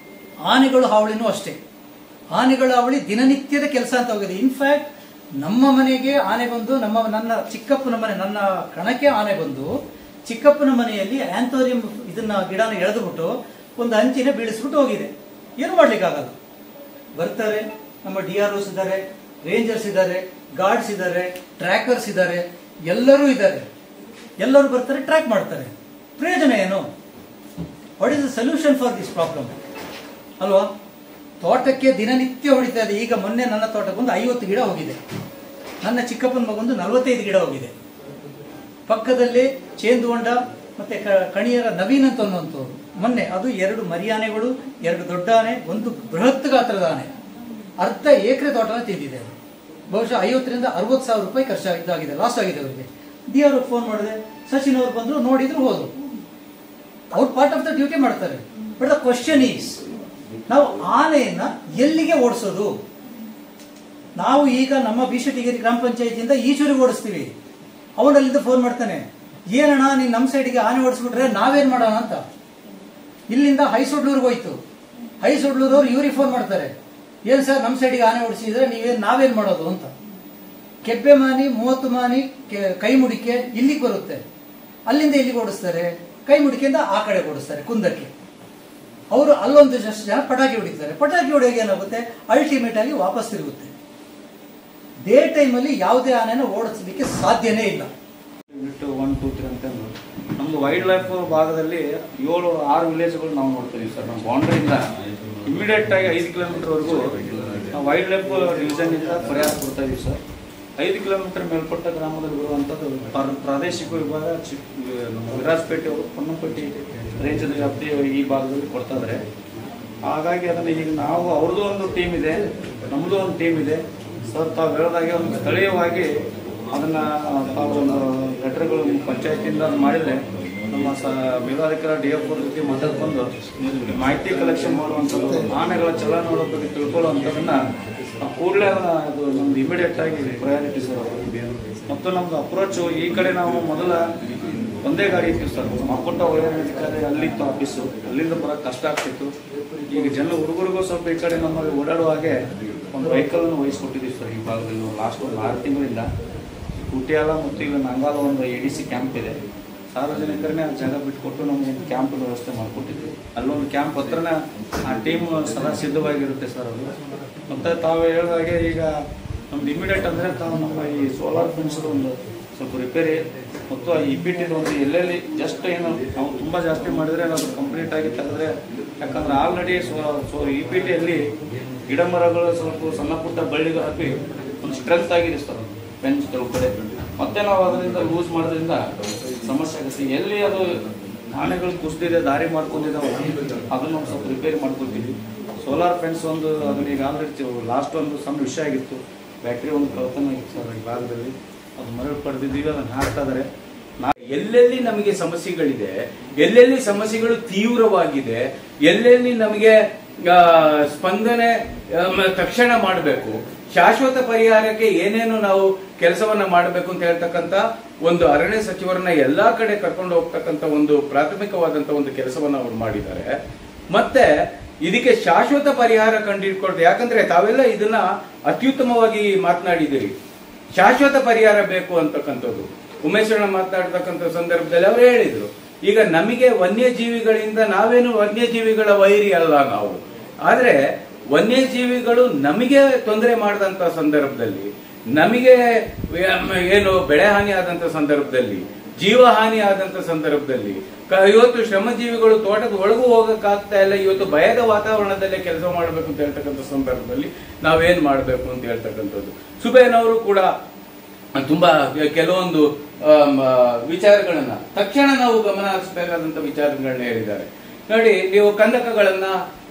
ಆನೆಗಳು ಹಾವಳಿನೂ ಅಷ್ಟೇ. ಆನೆಗಳ ಹಾವಳಿ ದಿನನಿತ್ಯದ ಕೆಲಸ ಅಂತ ಹೋಗಿದೆ. ಇನ್ಫ್ಯಾಕ್ಟ್ ನಮ್ಮ ಮನೆಗೆ ಆನೆ ಬಂದು ನನ್ನ ಚಿಕ್ಕಪ್ಪನ ಮನೆ, ನನ್ನ ಕಣಕ್ಕೆ ಆನೆ ಬಂದು ಚಿಕ್ಕಪ್ಪನ ಮನೆಯಲ್ಲಿ ಆಂಥೋರಿಯಂ ಇದನ್ನ ಗಿಡನ ಎಳೆದುಬಿಟ್ಟು ಒಂದು ಹಂಚಿನ ಬೀಳಿಸ್ಬಿಟ್ಟು ಹೋಗಿದೆ. ಏನು ಮಾಡ್ಲಿಕ್ಕಾಗಲ್ಲ. ಬರ್ತಾರೆ, ನಮ್ಮ DROs ಇದ್ದಾರೆ, ರೇಂಜರ್ಸ್ ಇದ್ದಾರೆ, ಗಾರ್ಡ್ಸ್ ಇದ್ದಾರೆ, ಟ್ರ್ಯಾಕರ್ಸ್ ಇದ್ದಾರೆ, ಎಲ್ಲರೂ ಇದ್ದಾರೆ. ಎಲ್ಲರೂ ಬರ್ತಾರೆ, ಟ್ರ್ಯಾಕ್ ಮಾಡ್ತಾರೆ. ಪ್ರಯೋಜನ ಏನು? What is the solution for this problem ಅಲ್ವಾ? ತೋಟಕ್ಕೆ ದಿನನಿತ್ಯ ಹೊಡಿತಾ ಇದೆ. ಈಗ ಮೊನ್ನೆ ನನ್ನ ತೋಟಕ್ಕೆ ಒಂದು 50 ಗಿಡ ಹೋಗಿದೆ. ನನ್ನ ಚಿಕ್ಕಪ್ಪನ ಮಗೊಂದು 45 ಗಿಡ ಹೋಗಿದೆ. ಪಕ್ಕದಲ್ಲಿ ಚೇಂದುಹೊಂಡ ಮತ್ತೆ ಕಣಿಯರ ನವೀನ್ ಅಂತ ಅನ್ನುವಂಥವ್ರು ಮೊನ್ನೆ ಅದು 2 ಮರಿ ಆನೆಗಳು, 2 ದೊಡ್ಡ ಆನೆ, ಒಂದು ಬೃಹತ್ ಗಾತ್ರದ ಆನೆ, ಅರ್ಧ ಎಕರೆ ತೋಟನ ತಿಂದಿದೆ. ಬಹುಶಃ 50,000 ರಿಂದ 60,000 ರೂಪಾಯಿ ಖರ್ಚಾಗಿದೆ, ಲಾಸ್ ಆಗಿದೆ ಅವರಿಗೆ. DRO ಫೋನ್ ಮಾಡಿದೆ, ಸಚಿನ್ ಅವರು ಬಂದ್ರು, ನೋಡಿದ್ರು, ಹೋದ್ರು. ಅವ್ರು ಪಾರ್ಟ್ ಆಫ್ ದ ಡ್ಯೂಟಿ ಮಾಡ್ತಾರೆ. ಬಟ್ ದ ಕ್ವಶನ್ ಈಸ್, ನಾವು ಆನೆಯನ್ನ ಎಲ್ಲಿಗೆ ಓಡಿಸೋದು? ನಾವು ಈಗ ನಮ್ಮ ಬಿಶೆಟ್ಟಿಗೇರಿ ಗ್ರಾಮ ಪಂಚಾಯತಿಯಿಂದ ಈಚೂರಿಗೆ ಓಡಿಸ್ತೀವಿ. ಅವನಲ್ಲಿಂದ ಫೋನ್ ಮಾಡ್ತಾನೆ, ಏನಣ್ಣ ನೀನ್ ನಮ್ಮ ಸೈಡಿಗೆ ಆನೆ ಓಡಿಸ್ಬಿಟ್ರೆ ನಾವೇನ್ ಮಾಡೋಣ ಅಂತ. ಇಲ್ಲಿಂದ ಹೈಸೊಡ್ಲೂರ್ಗೆ ಹೋಯ್ತು. ಹೈಸೊಡ್ಲೂರವ್ರು ಇವ್ರಿಗೆ ಫೋನ್ ಮಾಡ್ತಾರೆ, ಏನ್ ಸರ್ ನಮ್ಮ ಸೈಡಿಗೆ ಆನೆ ಓಡಿಸಿದ್ರೆ ನಾವೇನ್ ಮಾಡೋದು ಅಂತ. ಕೆಬ್ಬೆ ಮಾನಿ 30 ಮಾನಿ ಕೈ ಮುಡಿಕೆ ಇಲ್ಲಿಗೆ ಬರುತ್ತೆ. ಅಲ್ಲಿಂದ ಇಲ್ಲಿಗೆ ಓಡಿಸ್ತಾರೆ, ಕೈ ಮುಡಿಕೆಯಿಂದ ಆ ಕಡೆ ಓಡಿಸ್ತಾರೆ ಕುಂದಕ್ಕೆ. ಅವರು ಅಲ್ಲೊಂದು ಜನ ಪಟಾಕಿ ಹೊಡಿತಾರೆ. ಪಟಾಕಿ ಹೊಡೆಯೋಕೆ ಏನಾಗುತ್ತೆ, ಅಲ್ಟಿಮೇಟ್ ಆಗಿ ವಾಪಸ್ ತಿರುಗುತ್ತೆ. ಡೇ ಟೈಮಲ್ಲಿ ಯಾವುದೇ ಆನೆನ ಓಡಿಸಲಿಕ್ಕೆ ಸಾಧ್ಯನೇ ಇಲ್ಲ. 1, 2, 3 ಅಂತ ನಮ್ದು ವೈಲ್ಡ್ ಲೈಫ್ ಭಾಗದಲ್ಲಿ 7-6 ವಿಲೇಜ್ಗಳು ನಾವು ನೋಡ್ತೀವಿ ಸರ್. ನಮ್ಮ ಬೌಂಡ್ರಿಯಿಂದ ಇಮಿಡಿಯೇಟ್ ಆಗಿ 5 ಕಿಲೋಮೀಟರ್ವರೆಗೂ ನಾವು ವೈಲ್ಡ್ ಲೈಫ್ ಡಿವಿಷನ್ ಇಂದ ಪರಿಹಾರ ಕೊಡ್ತಾ ಇದೀವಿ ಸರ್. 5 ಕಿಲೋಮೀಟರ್ ಮೇಲ್ಪಟ್ಟ ಗ್ರಾಮದಲ್ಲಿ ಬರುವಂಥದ್ದು ಪ್ರಾದೇಶಿಕ ವಿಭಾಗ ವಿರಾಜಪೇಟೆ, ಪೊನ್ನಂಪಟ್ಟಿ ರೇಂಜ್ ವ್ಯಾಪ್ತಿ ಈ ಭಾಗದಲ್ಲಿ ಕೊಡ್ತಾ ಇದ್ದಾರೆ. ಹಾಗಾಗಿ ಅದನ್ನು ಈಗ ನಾವು ಅವ್ರದ್ದು ಒಂದು ಟೀಮ್ ಇದೆ, ನಮ್ಮದು ಒಂದು ಟೀಮ್ ಇದೆ ಸರ್. ತಾವು ಹೇಳಿದಾಗೆ ಒಂದು ಸ್ಥಳೀಯವಾಗಿ ಅದನ್ನು ತಾವು ಒಂದು ಲೆಟರ್ಗಳು ಪಂಚಾಯತಿಯಿಂದ ಮಾಡಿದರೆ ನಮ್ಮ ಮೇಲಾಧಿಕಾರಿ DF ಜೊತೆ ಮಾತಾಡ್ಕೊಂಡು ಮಾಹಿತಿ ಕಲೆಕ್ಷನ್ ಮಾಡುವಂಥದ್ದು, ಆನೆಗಳ ಚಲನ ನೋಡೋ ಬಗ್ಗೆ ತಿಳ್ಕೊಳ್ಳುವಂಥದ್ದನ್ನು ಕೂಡಲೇ ಅದು ನಮ್ದು ಇಮಿಡಿಯೇಟ್ ಆಗಿ ಪ್ರಯಾರಿಟಿ ಸರ್. ಮತ್ತು ನಮ್ದು ಅಪ್ರೋಚ್ ಈ ಕಡೆ ನಾವು ಮೊದಲ ಒಂದೇ ಗಾಡಿ ಇತ್ತು ಸರ್, ಮಕ್ಕೊಟ್ಟ ವೈದ್ಯಾಧಿಕಾರಿ ಅಲ್ಲಿತ್ತು ಆಫೀಸು, ಅಲ್ಲಿಂದ ಬರೋಕ್ಕೆ ಕಷ್ಟ ಆಗ್ತಿತ್ತು. ಈಗ ಹುಡುಗರಿಗೂ ಸ್ವಲ್ಪ ಈ ಕಡೆ ನಮ್ಮಲ್ಲಿ ಓಡಾಡುವ ಹಾಗೆ ಒಂದು ವೆಹಿಕಲ್ನ ವಹಿಸ್ಕೊಟ್ಟಿದ್ದೀವಿ ಸರ್. ಈ ಭಾಗದಲ್ಲಿ ಲಾಸ್ಟ್ ಒಂದು 6 ತಿಂಗಳಿಂದ ಕುಟಿಯಾಲ ಮತ್ತು ಈಗ ನಂಗಾಲ ಒಂದು ADC ಕ್ಯಾಂಪ್ ಇದೆ. ಸಾರ್ವಜನಿಕರನ್ನೇ ಆ ಜಾಗ ಬಿಟ್ಕೊಟ್ಟು ನಮಗೊಂದು ಕ್ಯಾಂಪ್ ವ್ಯವಸ್ಥೆ ಮಾಡಿಕೊಟ್ಟಿದ್ವಿ. ಅಲ್ಲೊಂದು ಕ್ಯಾಂಪ್ ಹತ್ರನೇ ಆ ಟೀಮ್ ಸದಾ ಸಿದ್ಧವಾಗಿರುತ್ತೆ ಸರ್ ಅದು. ಮತ್ತು ತಾವು ಹೇಳಿದಾಗೆ ಈಗ ನಮ್ದು ಇಮಿಡಿಯೇಟ್ ಅಂದರೆ ತಾವು ನಮ್ಮ ಈ ಸೋಲಾರ್ ಫೆನ್ಸ್ದು ಒಂದು ಸ್ವಲ್ಪ ರಿಪೇರಿ ಮತ್ತು ಆ EPT ಒಂದು ಎಲ್ಲೆಲ್ಲಿ ಜಸ್ಟ್ ಏನು ನಾವು ತುಂಬ ಜಾಸ್ತಿ ಮಾಡಿದರೆ ಅದು ಕಂಪ್ಲೀಟ್ ಆಗಿ ತೆಗೆದ್ರೆ, ಯಾಕಂದ್ರೆ ಆಲ್ರೆಡಿ EPTಯಲ್ಲಿ ಗಿಡ ಮರಗಳು ಸ್ವಲ್ಪ ಸಣ್ಣ ಪುಟ್ಟ ಬಳ್ಳಿಗಳು ಹಾಕಿ ಒಂದು ಸ್ಟ್ರೆಂತ್ ಆಗಿದೆ ಸರ್ ಫೆನ್ಸ್ ಕಡೆ. ಮತ್ತೆ ನಾವು ಅದರಿಂದ ಲೂಸ್ ಮಾಡೋದ್ರಿಂದ ಸಮಸ್ಯೆ ಆಗುತ್ತೆ. ಎಲ್ಲಿ ಅದು ಆನೆಗಳು ಕುಸಿದಿದೆ, ದಾರಿ ಮಾಡ್ಕೊಂಡಿದ್ದಾವೆ, ಅದನ್ನು ಒಂದು ಸ್ವಲ್ಪ ರಿಪೇರಿ ಮಾಡ್ಕೊತೀವಿ. ಸೋಲಾರ್ ಫೆನ್ಸ್ ಒಂದು ಅದನ್ನ ಈಗ ಆಲ್ರೆಡಿ ಲಾಸ್ಟ್ ಒಂದು ಸಣ್ಣ ವಿಷಯ ಆಗಿತ್ತು, ಬ್ಯಾಟ್ರಿ ಒಂದು ಕಳ್ತನ ಆಗಿತ್ತು ಸರ್ ಈ ಭಾಗದಲ್ಲಿ, ಅದು ಮರಳು ಪಡೆದಿದ್ದೀವಿ, ಅದನ್ನು ಹಾಕ್ತಾ ಇದ್ದಾರೆ. ಎಲ್ಲೆಲ್ಲಿ ನಮಗೆ ಸಮಸ್ಯೆಗಳಿದೆ, ಎಲ್ಲೆಲ್ಲಿ ಸಮಸ್ಯೆಗಳು ತೀವ್ರವಾಗಿದೆ, ಎಲ್ಲೆಲ್ಲಿ ನಮಗೆ ಸ್ಪಂದನೆ ತಕ್ಷಣ ಮಾಡಬೇಕು, ಶಾಶ್ವತ ಪರಿಹಾರಕ್ಕೆ ಏನೇನು ನಾವು ಕೆಲಸವನ್ನ ಮಾಡಬೇಕು ಅಂತ ಹೇಳ್ತಕ್ಕಂಥ ಒಂದು ಅರಣ್ಯ ಸಚಿವರನ್ನ ಎಲ್ಲಾ ಕಡೆ ಕರ್ಕೊಂಡು ಹೋಗ್ತಕ್ಕಂಥ ಒಂದು ಪ್ರಾಥಮಿಕವಾದಂತ ಒಂದು ಕೆಲಸವನ್ನ ಅವರು ಮಾಡಿದ್ದಾರೆ. ಮತ್ತೆ ಇದಕ್ಕೆ ಶಾಶ್ವತ ಪರಿಹಾರ ಕಂಡುಹಿಡ್ಕೊಳ್ತಾರೆ. ಯಾಕಂದ್ರೆ ತಾವೆಲ್ಲ ಇದನ್ನ ಅತ್ಯುತ್ತಮವಾಗಿ ಮಾತನಾಡಿದಿರಿ. ಶಾಶ್ವತ ಪರಿಹಾರ ಬೇಕು ಅಂತಕ್ಕಂಥದ್ದು ಉಮೇಶಣ್ಣ ಮಾತನಾಡ್ತಕ್ಕಂಥ ಸಂದರ್ಭದಲ್ಲಿ ಅವರು ಹೇಳಿದ್ರು. ಈಗ ನಮಗೆ ವನ್ಯಜೀವಿಗಳಿಂದ ನಾವೇನು ವನ್ಯಜೀವಿಗಳ ವೈರಿ ಅಲ್ಲ ನಾವು, ಆದ್ರೆ ವನ್ಯಜೀವಿಗಳು ನಮಗೆ ತೊಂದರೆ ಮಾಡಿದಂತ ಸಂದರ್ಭದಲ್ಲಿ, ನಮಗೆ ಏನು ಬೆಳೆ ಹಾನಿ ಆದಂತ ಸಂದರ್ಭದಲ್ಲಿ, ಜೀವ ಹಾನಿ ಆದಂತ ಸಂದರ್ಭದಲ್ಲಿ, ಇವತ್ತು ಶ್ರಮಜೀವಿಗಳು ತೋಟದ ಒಳಗೂ ಹೋಗಕ್ಕಾಗ್ತಾ ಇಲ್ಲ, ಇವತ್ತು ಭಯದ ವಾತಾವರಣದಲ್ಲೇ ಕೆಲಸ ಮಾಡಬೇಕು ಅಂತ ಹೇಳ್ತಕ್ಕಂಥ ಸಂದರ್ಭದಲ್ಲಿ ನಾವೇನ್ ಮಾಡಬೇಕು ಅಂತ ಹೇಳ್ತಕ್ಕಂಥದ್ದು. ಸುಬೇನವರು ಕೂಡ ತುಂಬಾ ಕೆಲವೊಂದು ವಿಚಾರಗಳನ್ನ ತಕ್ಷಣ ನಾವು ಗಮನ ಹರಿಸಬೇಕಾದಂತ ವಿಚಾರಗಳನ್ನ ಹೇಳಿದ್ದಾರೆ. ನೋಡಿ, ನೀವು ಕಂದಕಗಳನ್ನ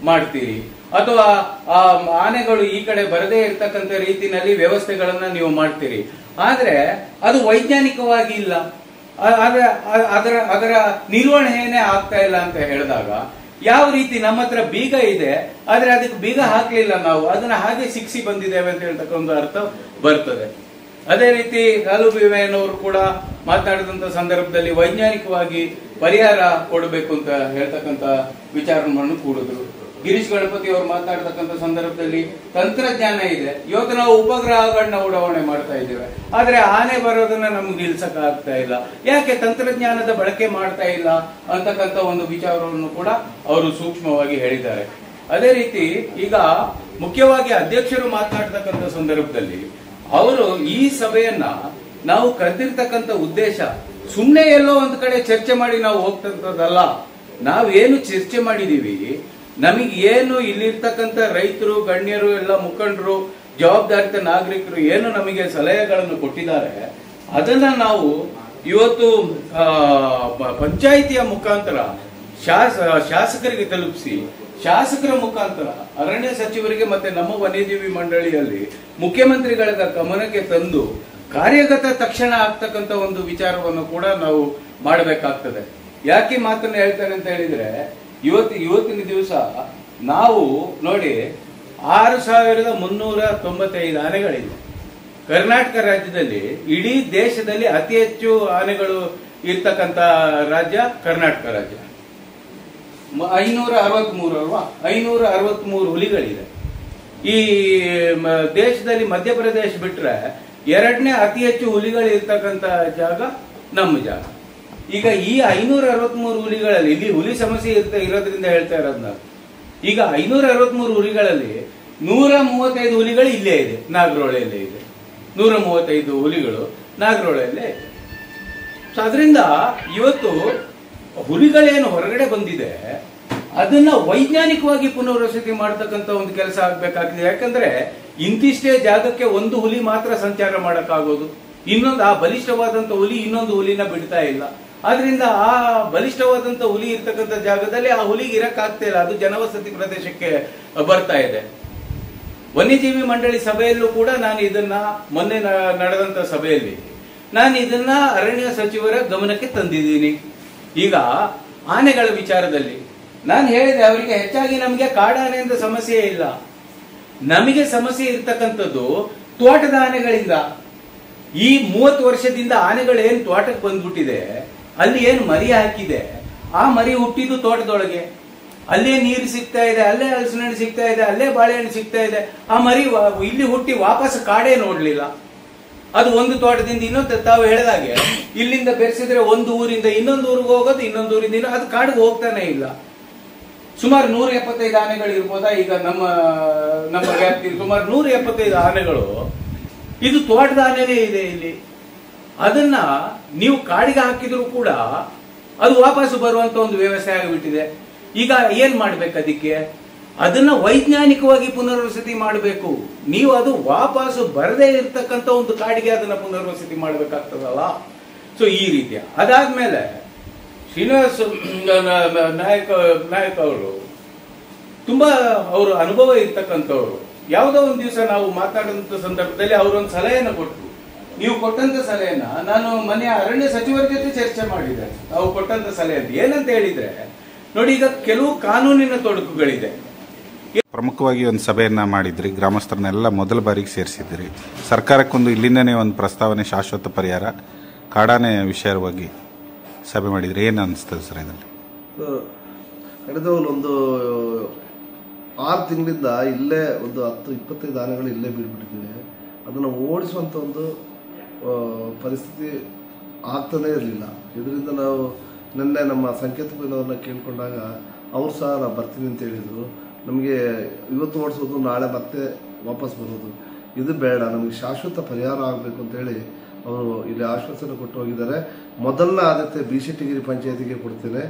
ಮಾಡ್ತೀರಿ ಅಥವಾ ಆನೆಗಳು ಈ ಕಡೆ ಬರದೇ ಇರ್ತಕ್ಕಂಥ ರೀತಿಯಲ್ಲಿ ವ್ಯವಸ್ಥೆಗಳನ್ನ ನೀವು ಮಾಡ್ತೀರಿ, ಆದ್ರೆ ಅದು ವೈಜ್ಞಾನಿಕವಾಗಿ ಇಲ್ಲ, ಅದರ ನಿರ್ವಹಣೆನೇ ಆಗ್ತಾ ಇಲ್ಲ ಅಂತ ಹೇಳಿದಾಗ, ಯಾವ ರೀತಿ ನಮ್ಮ ಹತ್ರ ಬೀಗ ಇದೆ ಆದ್ರೆ ಅದಕ್ಕೆ ಬೀಗ ಹಾಕ್ಲಿಲ್ಲ, ನಾವು ಅದನ್ನ ಹಾಗೆ ಸಿಕ್ಸಿ ಬಂದಿದ್ದೇವೆ ಅಂತ ಹೇಳ್ತಕ್ಕ ಒಂದು ಅರ್ಥ ಬರ್ತದೆ. ಅದೇ ರೀತಿ ಗಾಲುಬಿವೇನವರು ಕೂಡ ಮಾತನಾಡಿದಂತ ಸಂದರ್ಭದಲ್ಲಿ ವೈಜ್ಞಾನಿಕವಾಗಿ ಪರಿಹಾರ ಕೊಡಬೇಕು ಅಂತ ಹೇಳ್ತಕ್ಕಂಥ ವಿಚಾರವನ್ನು ಕೂಡಿದ್ರು. ಗಿರೀಶ್ ಗಣಪತಿ ಅವರು ಮಾತನಾಡತಕ್ಕಂಥ ಸಂದರ್ಭದಲ್ಲಿ ತಂತ್ರಜ್ಞಾನ ಇದೆ, ಇವತ್ತು ನಾವು ಉಪಗ್ರಹಗಳನ್ನ ಉಡಾವಣೆ ಮಾಡ್ತಾ ಇದ್ದೇವೆ, ಆದ್ರೆ ಆನೆ ಬರೋದನ್ನ ನಮ್ಗೆ ನಿಲ್ಸಕ್ ಆಗ್ತಾ ಇಲ್ಲ, ಯಾಕೆ ತಂತ್ರಜ್ಞಾನದ ಬಳಕೆ ಮಾಡ್ತಾ ಇಲ್ಲ ಅಂತಕ್ಕಂಥ ಒಂದು ವಿಚಾರವನ್ನು ಕೂಡ ಅವರು ಸೂಕ್ಷ್ಮವಾಗಿ ಹೇಳಿದ್ದಾರೆ. ಅದೇ ರೀತಿ ಈಗ ಮುಖ್ಯವಾಗಿ ಅಧ್ಯಕ್ಷರು ಮಾತನಾಡ್ತಕ್ಕಂಥ ಸಂದರ್ಭದಲ್ಲಿ ಅವರು ಈ ಸಭೆಯನ್ನ ನಾವು ಕರೆದಿರ್ತಕ್ಕಂಥ ಉದ್ದೇಶ ಸುಮ್ಮನೆ ಎಲ್ಲೋ ಒಂದು ಕಡೆ ಚರ್ಚೆ ಮಾಡಿ ನಾವು ಹೋಗ್ತಕ್ಕಂಥದ್ದಲ್ಲ. ನಾವೇನು ಚರ್ಚೆ ಮಾಡಿದೀವಿ, ನಮಗೆ ಏನು ಇಲ್ಲಿರ್ತಕ್ಕಂಥ ರೈತರು, ಗಣ್ಯರು, ಎಲ್ಲ ಮುಖಂಡರು, ಜವಾಬ್ದಾರಿತ ನಾಗರಿಕರು ಏನು ನಮಗೆ ಸಲಹೆಗಳನ್ನು ಕೊಟ್ಟಿದ್ದಾರೆ, ಅದನ್ನ ನಾವು ಇವತ್ತು ಪಂಚಾಯಿತಿಯ ಮುಖಾಂತರ ಶಾಸಕರಿಗೆ ತಲುಪಿಸಿ, ಶಾಸಕರ ಮುಖಾಂತರ ಅರಣ್ಯ ಸಚಿವರಿಗೆ ಮತ್ತೆ ನಮ್ಮ ವನ್ಯಜೀವಿ ಮಂಡಳಿಯಲ್ಲಿ ಮುಖ್ಯಮಂತ್ರಿಗಳ ಗಮನಕ್ಕೆ ತಂದು ಕಾರ್ಯಗತ ತಕ್ಷಣ ಆಗ್ತಕ್ಕಂಥ ಒಂದು ವಿಚಾರವನ್ನು ಕೂಡ ನಾವು ಮಾಡಬೇಕಾಗ್ತದೆ. ಯಾಕೆ ಮಾತನ್ನು ಹೇಳ್ತೇನೆ ಅಂತ ಹೇಳಿದ್ರೆ, ಇವತ್ತಿನ ದಿವಸ ನಾವು ನೋಡಿ 6395 ಆನೆಗಳಿವೆ. ಕರ್ನಾಟಕ ರಾಜ್ಯದಲ್ಲಿ ಇಡೀ ದೇಶದಲ್ಲಿ ಅತಿ ಹೆಚ್ಚು ಆನೆಗಳು ಇರ್ತಕ್ಕಂಥ ರಾಜ್ಯ ಕರ್ನಾಟಕ ರಾಜ್ಯ. 563 ಅಲ್ವಾ, 563 ಹುಲಿಗಳಿದೆ. ಈ ದೇಶದಲ್ಲಿ ಮಧ್ಯಪ್ರದೇಶ ಬಿಟ್ರೆ 2ನೇ ಅತಿ ಹೆಚ್ಚು ಹುಲಿಗಳು ಇರ್ತಕ್ಕಂಥ ಜಾಗ ನಮ್ಮ ಜಾಗ. ಈಗ ಈ 563 ಹುಲಿಗಳಲ್ಲಿ, ಇಲ್ಲಿ ಹುಲಿ ಸಮಸ್ಯೆ ಇರೋದ್ರಿಂದ ಹೇಳ್ತಾ ಇರೋದು ನಾವು, ಈಗ 563 ಹುಲಿಗಳಲ್ಲಿ 135 ಹುಲಿಗಳು ಇಲ್ಲೇ ಇದೆ, ನಾಗರೋಳೆಯಲ್ಲೇ ಇದೆ. 135 ಹುಲಿಗಳು ನಾಗರೋಳೆಯಲ್ಲೇ ಇದೆ. ಸೊ ಅದರಿಂದ ಇವತ್ತು ಹುಲಿಗಳೇನು ಹೊರಗಡೆ ಬಂದಿದೆ ಅದನ್ನ ವೈಜ್ಞಾನಿಕವಾಗಿ ಪುನರ್ವಸತಿ ಮಾಡತಕ್ಕಂತ ಒಂದು ಕೆಲಸ ಆಗ್ಬೇಕಾಗಿದೆ. ಯಾಕಂದ್ರೆ ಇಂತಿಷ್ಟೇ ಜಾಗಕ್ಕೆ ಒಂದು ಹುಲಿ ಮಾತ್ರ ಸಂಚಾರ ಮಾಡಕ್ಕಾಗೋದು, ಇನ್ನೊಂದು ಆ ಬಲಿಷ್ಠವಾದಂತ ಹುಲಿ ಇನ್ನೊಂದು ಹುಲಿನ ಬಿಡ್ತಾ ಇಲ್ಲ. ಆದ್ರಿಂದ ಆ ಬಲಿಷ್ಠವಾದಂತ ಹುಲಿ ಇರ್ತಕ್ಕಂಥ ಜಾಗದಲ್ಲಿ ಆ ಹುಲಿಗೆ ಇರಕ್ಕಾಗ್ತಾ ಇಲ್ಲ, ಅದು ಜನವಸತಿ ಪ್ರದೇಶಕ್ಕೆ ಬರ್ತಾ ಇದೆ. ವನ್ಯಜೀವಿ ಮಂಡಳಿ ಸಭೆಯಲ್ಲೂ ಕೂಡ ನಾನು ಇದನ್ನ ಮೊನ್ನೆ ನಡೆದಂತ ಸಭೆಯಲ್ಲಿ ನಾನು ಇದನ್ನ ಅರಣ್ಯ ಸಚಿವರ ಗಮನಕ್ಕೆ ತಂದಿದ್ದೀನಿ. ಈಗ ಆನೆಗಳ ವಿಚಾರದಲ್ಲಿ ನಾನು ಹೇಳಿದೆ ಅವರಿಗೆ, ಹೆಚ್ಚಾಗಿ ನಮಗೆ ಕಾಡಾನೆಯಿಂದ ಸಮಸ್ಯೆ ಇಲ್ಲ, ನಮಗೆ ಸಮಸ್ಯೆ ಇರ್ತಕ್ಕಂಥದ್ದು ತೋಟದ ಆನೆಗಳಿಂದ. ಈ 30 ವರ್ಷದಿಂದ ಆನೆಗಳು ಏನು ತೋಟಕ್ಕೆ ಬಂದ್ಬಿಟ್ಟಿದೆ, ಅಲ್ಲಿ ಏನು ಮರಿ ಹಾಕಿದೆ, ಆ ಮರಿ ಹುಟ್ಟಿದ್ದು ತೋಟದೊಳಗೆ, ಅಲ್ಲೇ ನೀರು ಸಿಗ್ತಾ ಇದೆ, ಅಲ್ಲೇ ಹಲಸಿನಹಣ್ಣು ಸಿಗ್ತಾ ಇದೆ, ಅಲ್ಲೇ ಬಾಳೆಹಣ್ಣು ಸಿಗ್ತಾ ಇದೆ. ಆ ಮರಿ ಇಲ್ಲಿ ಹುಟ್ಟಿ ವಾಪಸ್ ಕಾಡೇ ನೋಡ್ಲಿಲ್ಲ. ಅದು ಒಂದು ತೋಟದಿಂದ ಇನ್ನೊಂದು, ತಾವು ಹೇಳಿದಾಗೆ ಇಲ್ಲಿಂದ ಬೆರೆಸಿದ್ರೆ ಒಂದು ಊರಿಂದ ಇನ್ನೊಂದು ಊರಿಗೆ ಹೋಗೋದು, ಇನ್ನೊಂದು ಊರಿಂದ ಅದು ಕಾಡಿಗೆ ಹೋಗ್ತಾನೆ ಇಲ್ಲ. ಸುಮಾರು 175 ಆನೆಗಳು ಇರ್ಬೋದಾ ಈಗ ನಮ್ಮ ವ್ಯಾಪ್ತಿಯಲ್ಲಿ? ಸುಮಾರು 175 ಆನೆಗಳು. ಇದು ತೋಟದ ಆನೆನೇ ಇದೆ ಇಲ್ಲಿ. ಅದನ್ನ ನೀವು ಕಾಡಿಗೆ ಹಾಕಿದ್ರು ಕೂಡ ಅದು ವಾಪಸ್ಸು ಬರುವಂತ ಒಂದು ವ್ಯವಸ್ಥೆ ಆಗಿಬಿಟ್ಟಿದೆ. ಈಗ ಏನ್ ಮಾಡ್ಬೇಕು ಅದಕ್ಕೆ? ಅದನ್ನ ವೈಜ್ಞಾನಿಕವಾಗಿ ಪುನರ್ವಸತಿ ಮಾಡಬೇಕು. ನೀವು ಅದು ವಾಪಸ್ಸು ಬರದೇ ಇರ್ತಕ್ಕಂಥ ಒಂದು ಕಾಡಿಗೆ ಅದನ್ನ ಪುನರ್ವಸತಿ ಮಾಡಬೇಕಾಗ್ತದಲ್ಲ. ಸೊ ಈ ರೀತಿಯ ಅದಾದ್ಮೇಲೆ ಶ್ರೀನಿವಾಸ್ ನಾಯಕ್ ಅವರು ತುಂಬಾ ಅವರು ಅನುಭವ ಇರ್ತಕ್ಕಂಥವ್ರು. ಯಾವುದೋ ಒಂದು ದಿವಸ ನಾವು ಮಾತಾಡಿದಂತ ಸಂದರ್ಭದಲ್ಲಿ ಅವರೊಂದು ಸಲಹೆಯನ್ನು ಕೊಟ್ಟರು. ನೀವು ಕೊಟ್ಟಂತ ಸಲಹೆನ ನಾನು ಮನೆಯ ಅರಣ್ಯ ಸಚಿವರ ಜೊತೆ ಚರ್ಚೆ ಮಾಡಿದ್ದೆ. ನಾವು ಕೊಟ್ಟಂತ ಸಲಹೆ ಅಂತ ಏನಂತ ಹೇಳಿದ್ರೆ, ನೋಡಿ ಈಗ ಕೆಲವು ಕಾನೂನಿನ ತೊಡಕುಗಳಿದೆ. ಪ್ರಮುಖವಾಗಿ ಒಂದು ಸಭೆಯನ್ನ ಮಾಡಿದ್ರಿ, ಗ್ರಾಮಸ್ಥರನ್ನೆಲ್ಲ ಮೊದಲ ಬಾರಿಗೆ ಸೇರಿಸಿದ್ರಿ. ಸರ್ಕಾರಕ್ಕೊಂದು ಇಲ್ಲಿಂದನೇ ಒಂದು ಪ್ರಸ್ತಾವನೆ, ಶಾಶ್ವತ ಪರಿಹಾರ ಕಾಡಾನೆ ವಿಷಯವಾಗಿ ಸಭೆ ಮಾಡಿದ್ರಿ. ಏನು ಅನಿಸ್ತದೆ ಸರ್ ಇದರಲ್ಲಿ? ಕಳೆದ ಒಂದು 6 ತಿಂಗಳಿಂದ ಇಲ್ಲೇ ಒಂದು 10-25 ಆನೆಗಳು ಇಲ್ಲೇ ಬೀಳ್ಬಿಟ್ಟಿದ್ದೀವಿ. ಅದನ್ನು ಓಡಿಸುವಂಥ ಒಂದು ಪರಿಸ್ಥಿತಿ ಆಗ್ತಾನೇ ಇರಲಿಲ್ಲ. ಇದರಿಂದ ನಾವು ನಿನ್ನೆ ನಮ್ಮ ಸಂಕೇತನವ್ರನ್ನ ಕೇಳ್ಕೊಂಡಾಗ ಅವರು ಸಹ ನಾನು ಬರ್ತೀನಿ ಅಂತ ಹೇಳಿದರು. ನಮಗೆ ಇವತ್ತು ಓಡಿಸೋದು, ನಾಳೆ ಮತ್ತೆ ವಾಪಸ್ ಬರೋದು ಇದು ಬೇಡ, ನಮಗೆ ಶಾಶ್ವತ ಪರಿಹಾರ ಆಗಬೇಕು ಅಂತೇಳಿ ಅವರು ಇಲ್ಲಿ ಆಶ್ವಾಸನೆ ಕೊಟ್ಟು ಹೋಗಿದ್ದಾರೆ. ಮೊದಲನೇ ಆದ್ಯತೆ ಬಿಶೆಟ್ಟಿಗಿರಿ ಪಂಚಾಯತಿಗೆ ಕೊಡ್ತೇನೆ.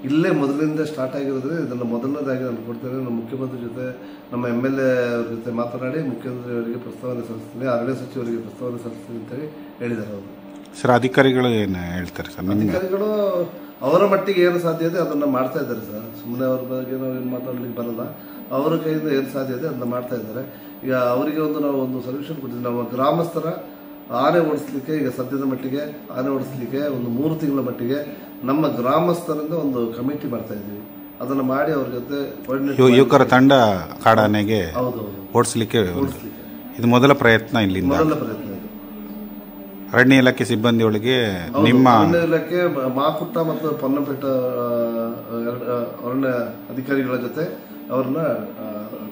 ಇಲ್ಲೇ ಮೊದಲಿಂದ ಸ್ಟಾರ್ಟ್ ಆಗಿರೋದ್ರೆ ಇದನ್ನು ಮೊದಲನೇದಾಗಿ ನಾನು ಕೊಡ್ತೇನೆ. ನಮ್ಮ ಮುಖ್ಯಮಂತ್ರಿ ಜೊತೆ, ನಮ್ಮ MLA ಅವ್ರ ಜೊತೆ ಮಾತನಾಡಿ ಮುಖ್ಯಮಂತ್ರಿಯವರಿಗೆ ಪ್ರಸ್ತಾವನೆ ಸಲ್ಲಿಸ್ತೀನಿ, ಅರಣ್ಯ ಸಚಿವರಿಗೆ ಪ್ರಸ್ತಾವನೆ ಸಲ್ಲಿಸ್ತೀನಿ ಅಂತೇಳಿ ಹೇಳಿದ್ದಾರೆ ಅವರು. ಸರ್ ಅಧಿಕಾರಿಗಳು ಏನು ಹೇಳ್ತಾರೆ ಸರ್? ಅಧಿಕಾರಿಗಳು ಅವರ ಮಟ್ಟಿಗೆ ಏನು ಸಾಧ್ಯ ಇದೆ ಅದನ್ನು ಮಾಡ್ತಾ ಇದ್ದಾರೆ ಸರ್. ಸುಮ್ಮನೆ ಅವ್ರ ಬಗ್ಗೆ ನಾವು ಏನು ಮಾತಾಡ್ಲಿಕ್ಕೆ ಬರಲ್ಲ. ಅವರ ಕೈಯಿಂದ ಏನು ಸಾಧ್ಯ ಇದೆ ಅದನ್ನು ಮಾಡ್ತಾ ಇದ್ದಾರೆ. ಈಗ ಅವರಿಗೆ ನಾವು ಒಂದು ಸೊಲ್ಯೂಷನ್ ಕೊಟ್ಟಿದ್ದೀವಿ. ನಮ್ಮ ಗ್ರಾಮಸ್ಥರ ಆನೆ ಓಡಿಸ್ಲಿಕ್ಕೆ ಈಗ ಸದ್ಯದ ಮಟ್ಟಿಗೆ ಆನೆ ಓಡಿಸ್ಲಿಕ್ಕೆ ಒಂದು 3 ತಿಂಗಳ ಮಟ್ಟಿಗೆ ನಮ್ಮ ಗ್ರಾಮಸ್ಥರಿಂದ ಒಂದು ಕಮಿಟಿ ಮಾಡ್ತಾ ಇದ್ದೀವಿ. ಅದನ್ನು ಮಾಡಿ ಅವ್ರ ಜೊತೆ ಯುವಕರ ತಂಡ ಕಾಡಾನೆಗೆ ಹೌದು ಓಡಿಸ್ಲಿಕ್ಕೆ ಇದು ಮೊದಲ ಪ್ರಯತ್ನ. ಇಲ್ಲಿಂದ ಮೊದಲ ಪ್ರಯತ್ನ ಇದು. ಅರಣ್ಯ ಇಲಾಖೆ ಸಿಬ್ಬಂದಿಯೊಳಗೆ ನಿಮ್ಮ ಅರಣ್ಯ ಇಲಾಖೆ ಮಾಕುಟ್ಟ ಮತ್ತು ಪೊನ್ನಪೇಟ ಅರಣ್ಯ ಅಧಿಕಾರಿಗಳ ಜೊತೆ ಅವ್ರನ್ನ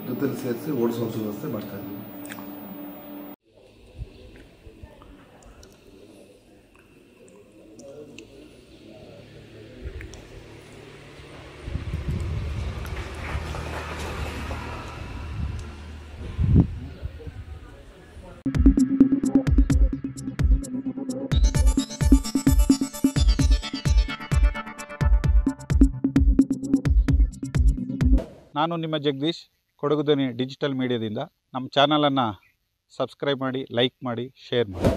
ಜೊತೆಲಿ ಸೇರಿಸಿ ಓಡಿಸುವಂಥ ವ್ಯವಸ್ಥೆ ಮಾಡ್ತಾ ಇದ್ದೀವಿ. ನಾನು ನಿಮ್ಮ ಜಗದೀಶ್, ಕೊಡಗು ಧ್ವನಿ ಡಿಜಿಟಲ್ ಮೀಡಿಯಾದಿಂದ. ನಮ್ಮ ಚಾನಲನ್ನು ಸಬ್ಸ್ಕ್ರೈಬ್ ಮಾಡಿ, ಲೈಕ್ ಮಾಡಿ, ಶೇರ್ ಮಾಡಿ.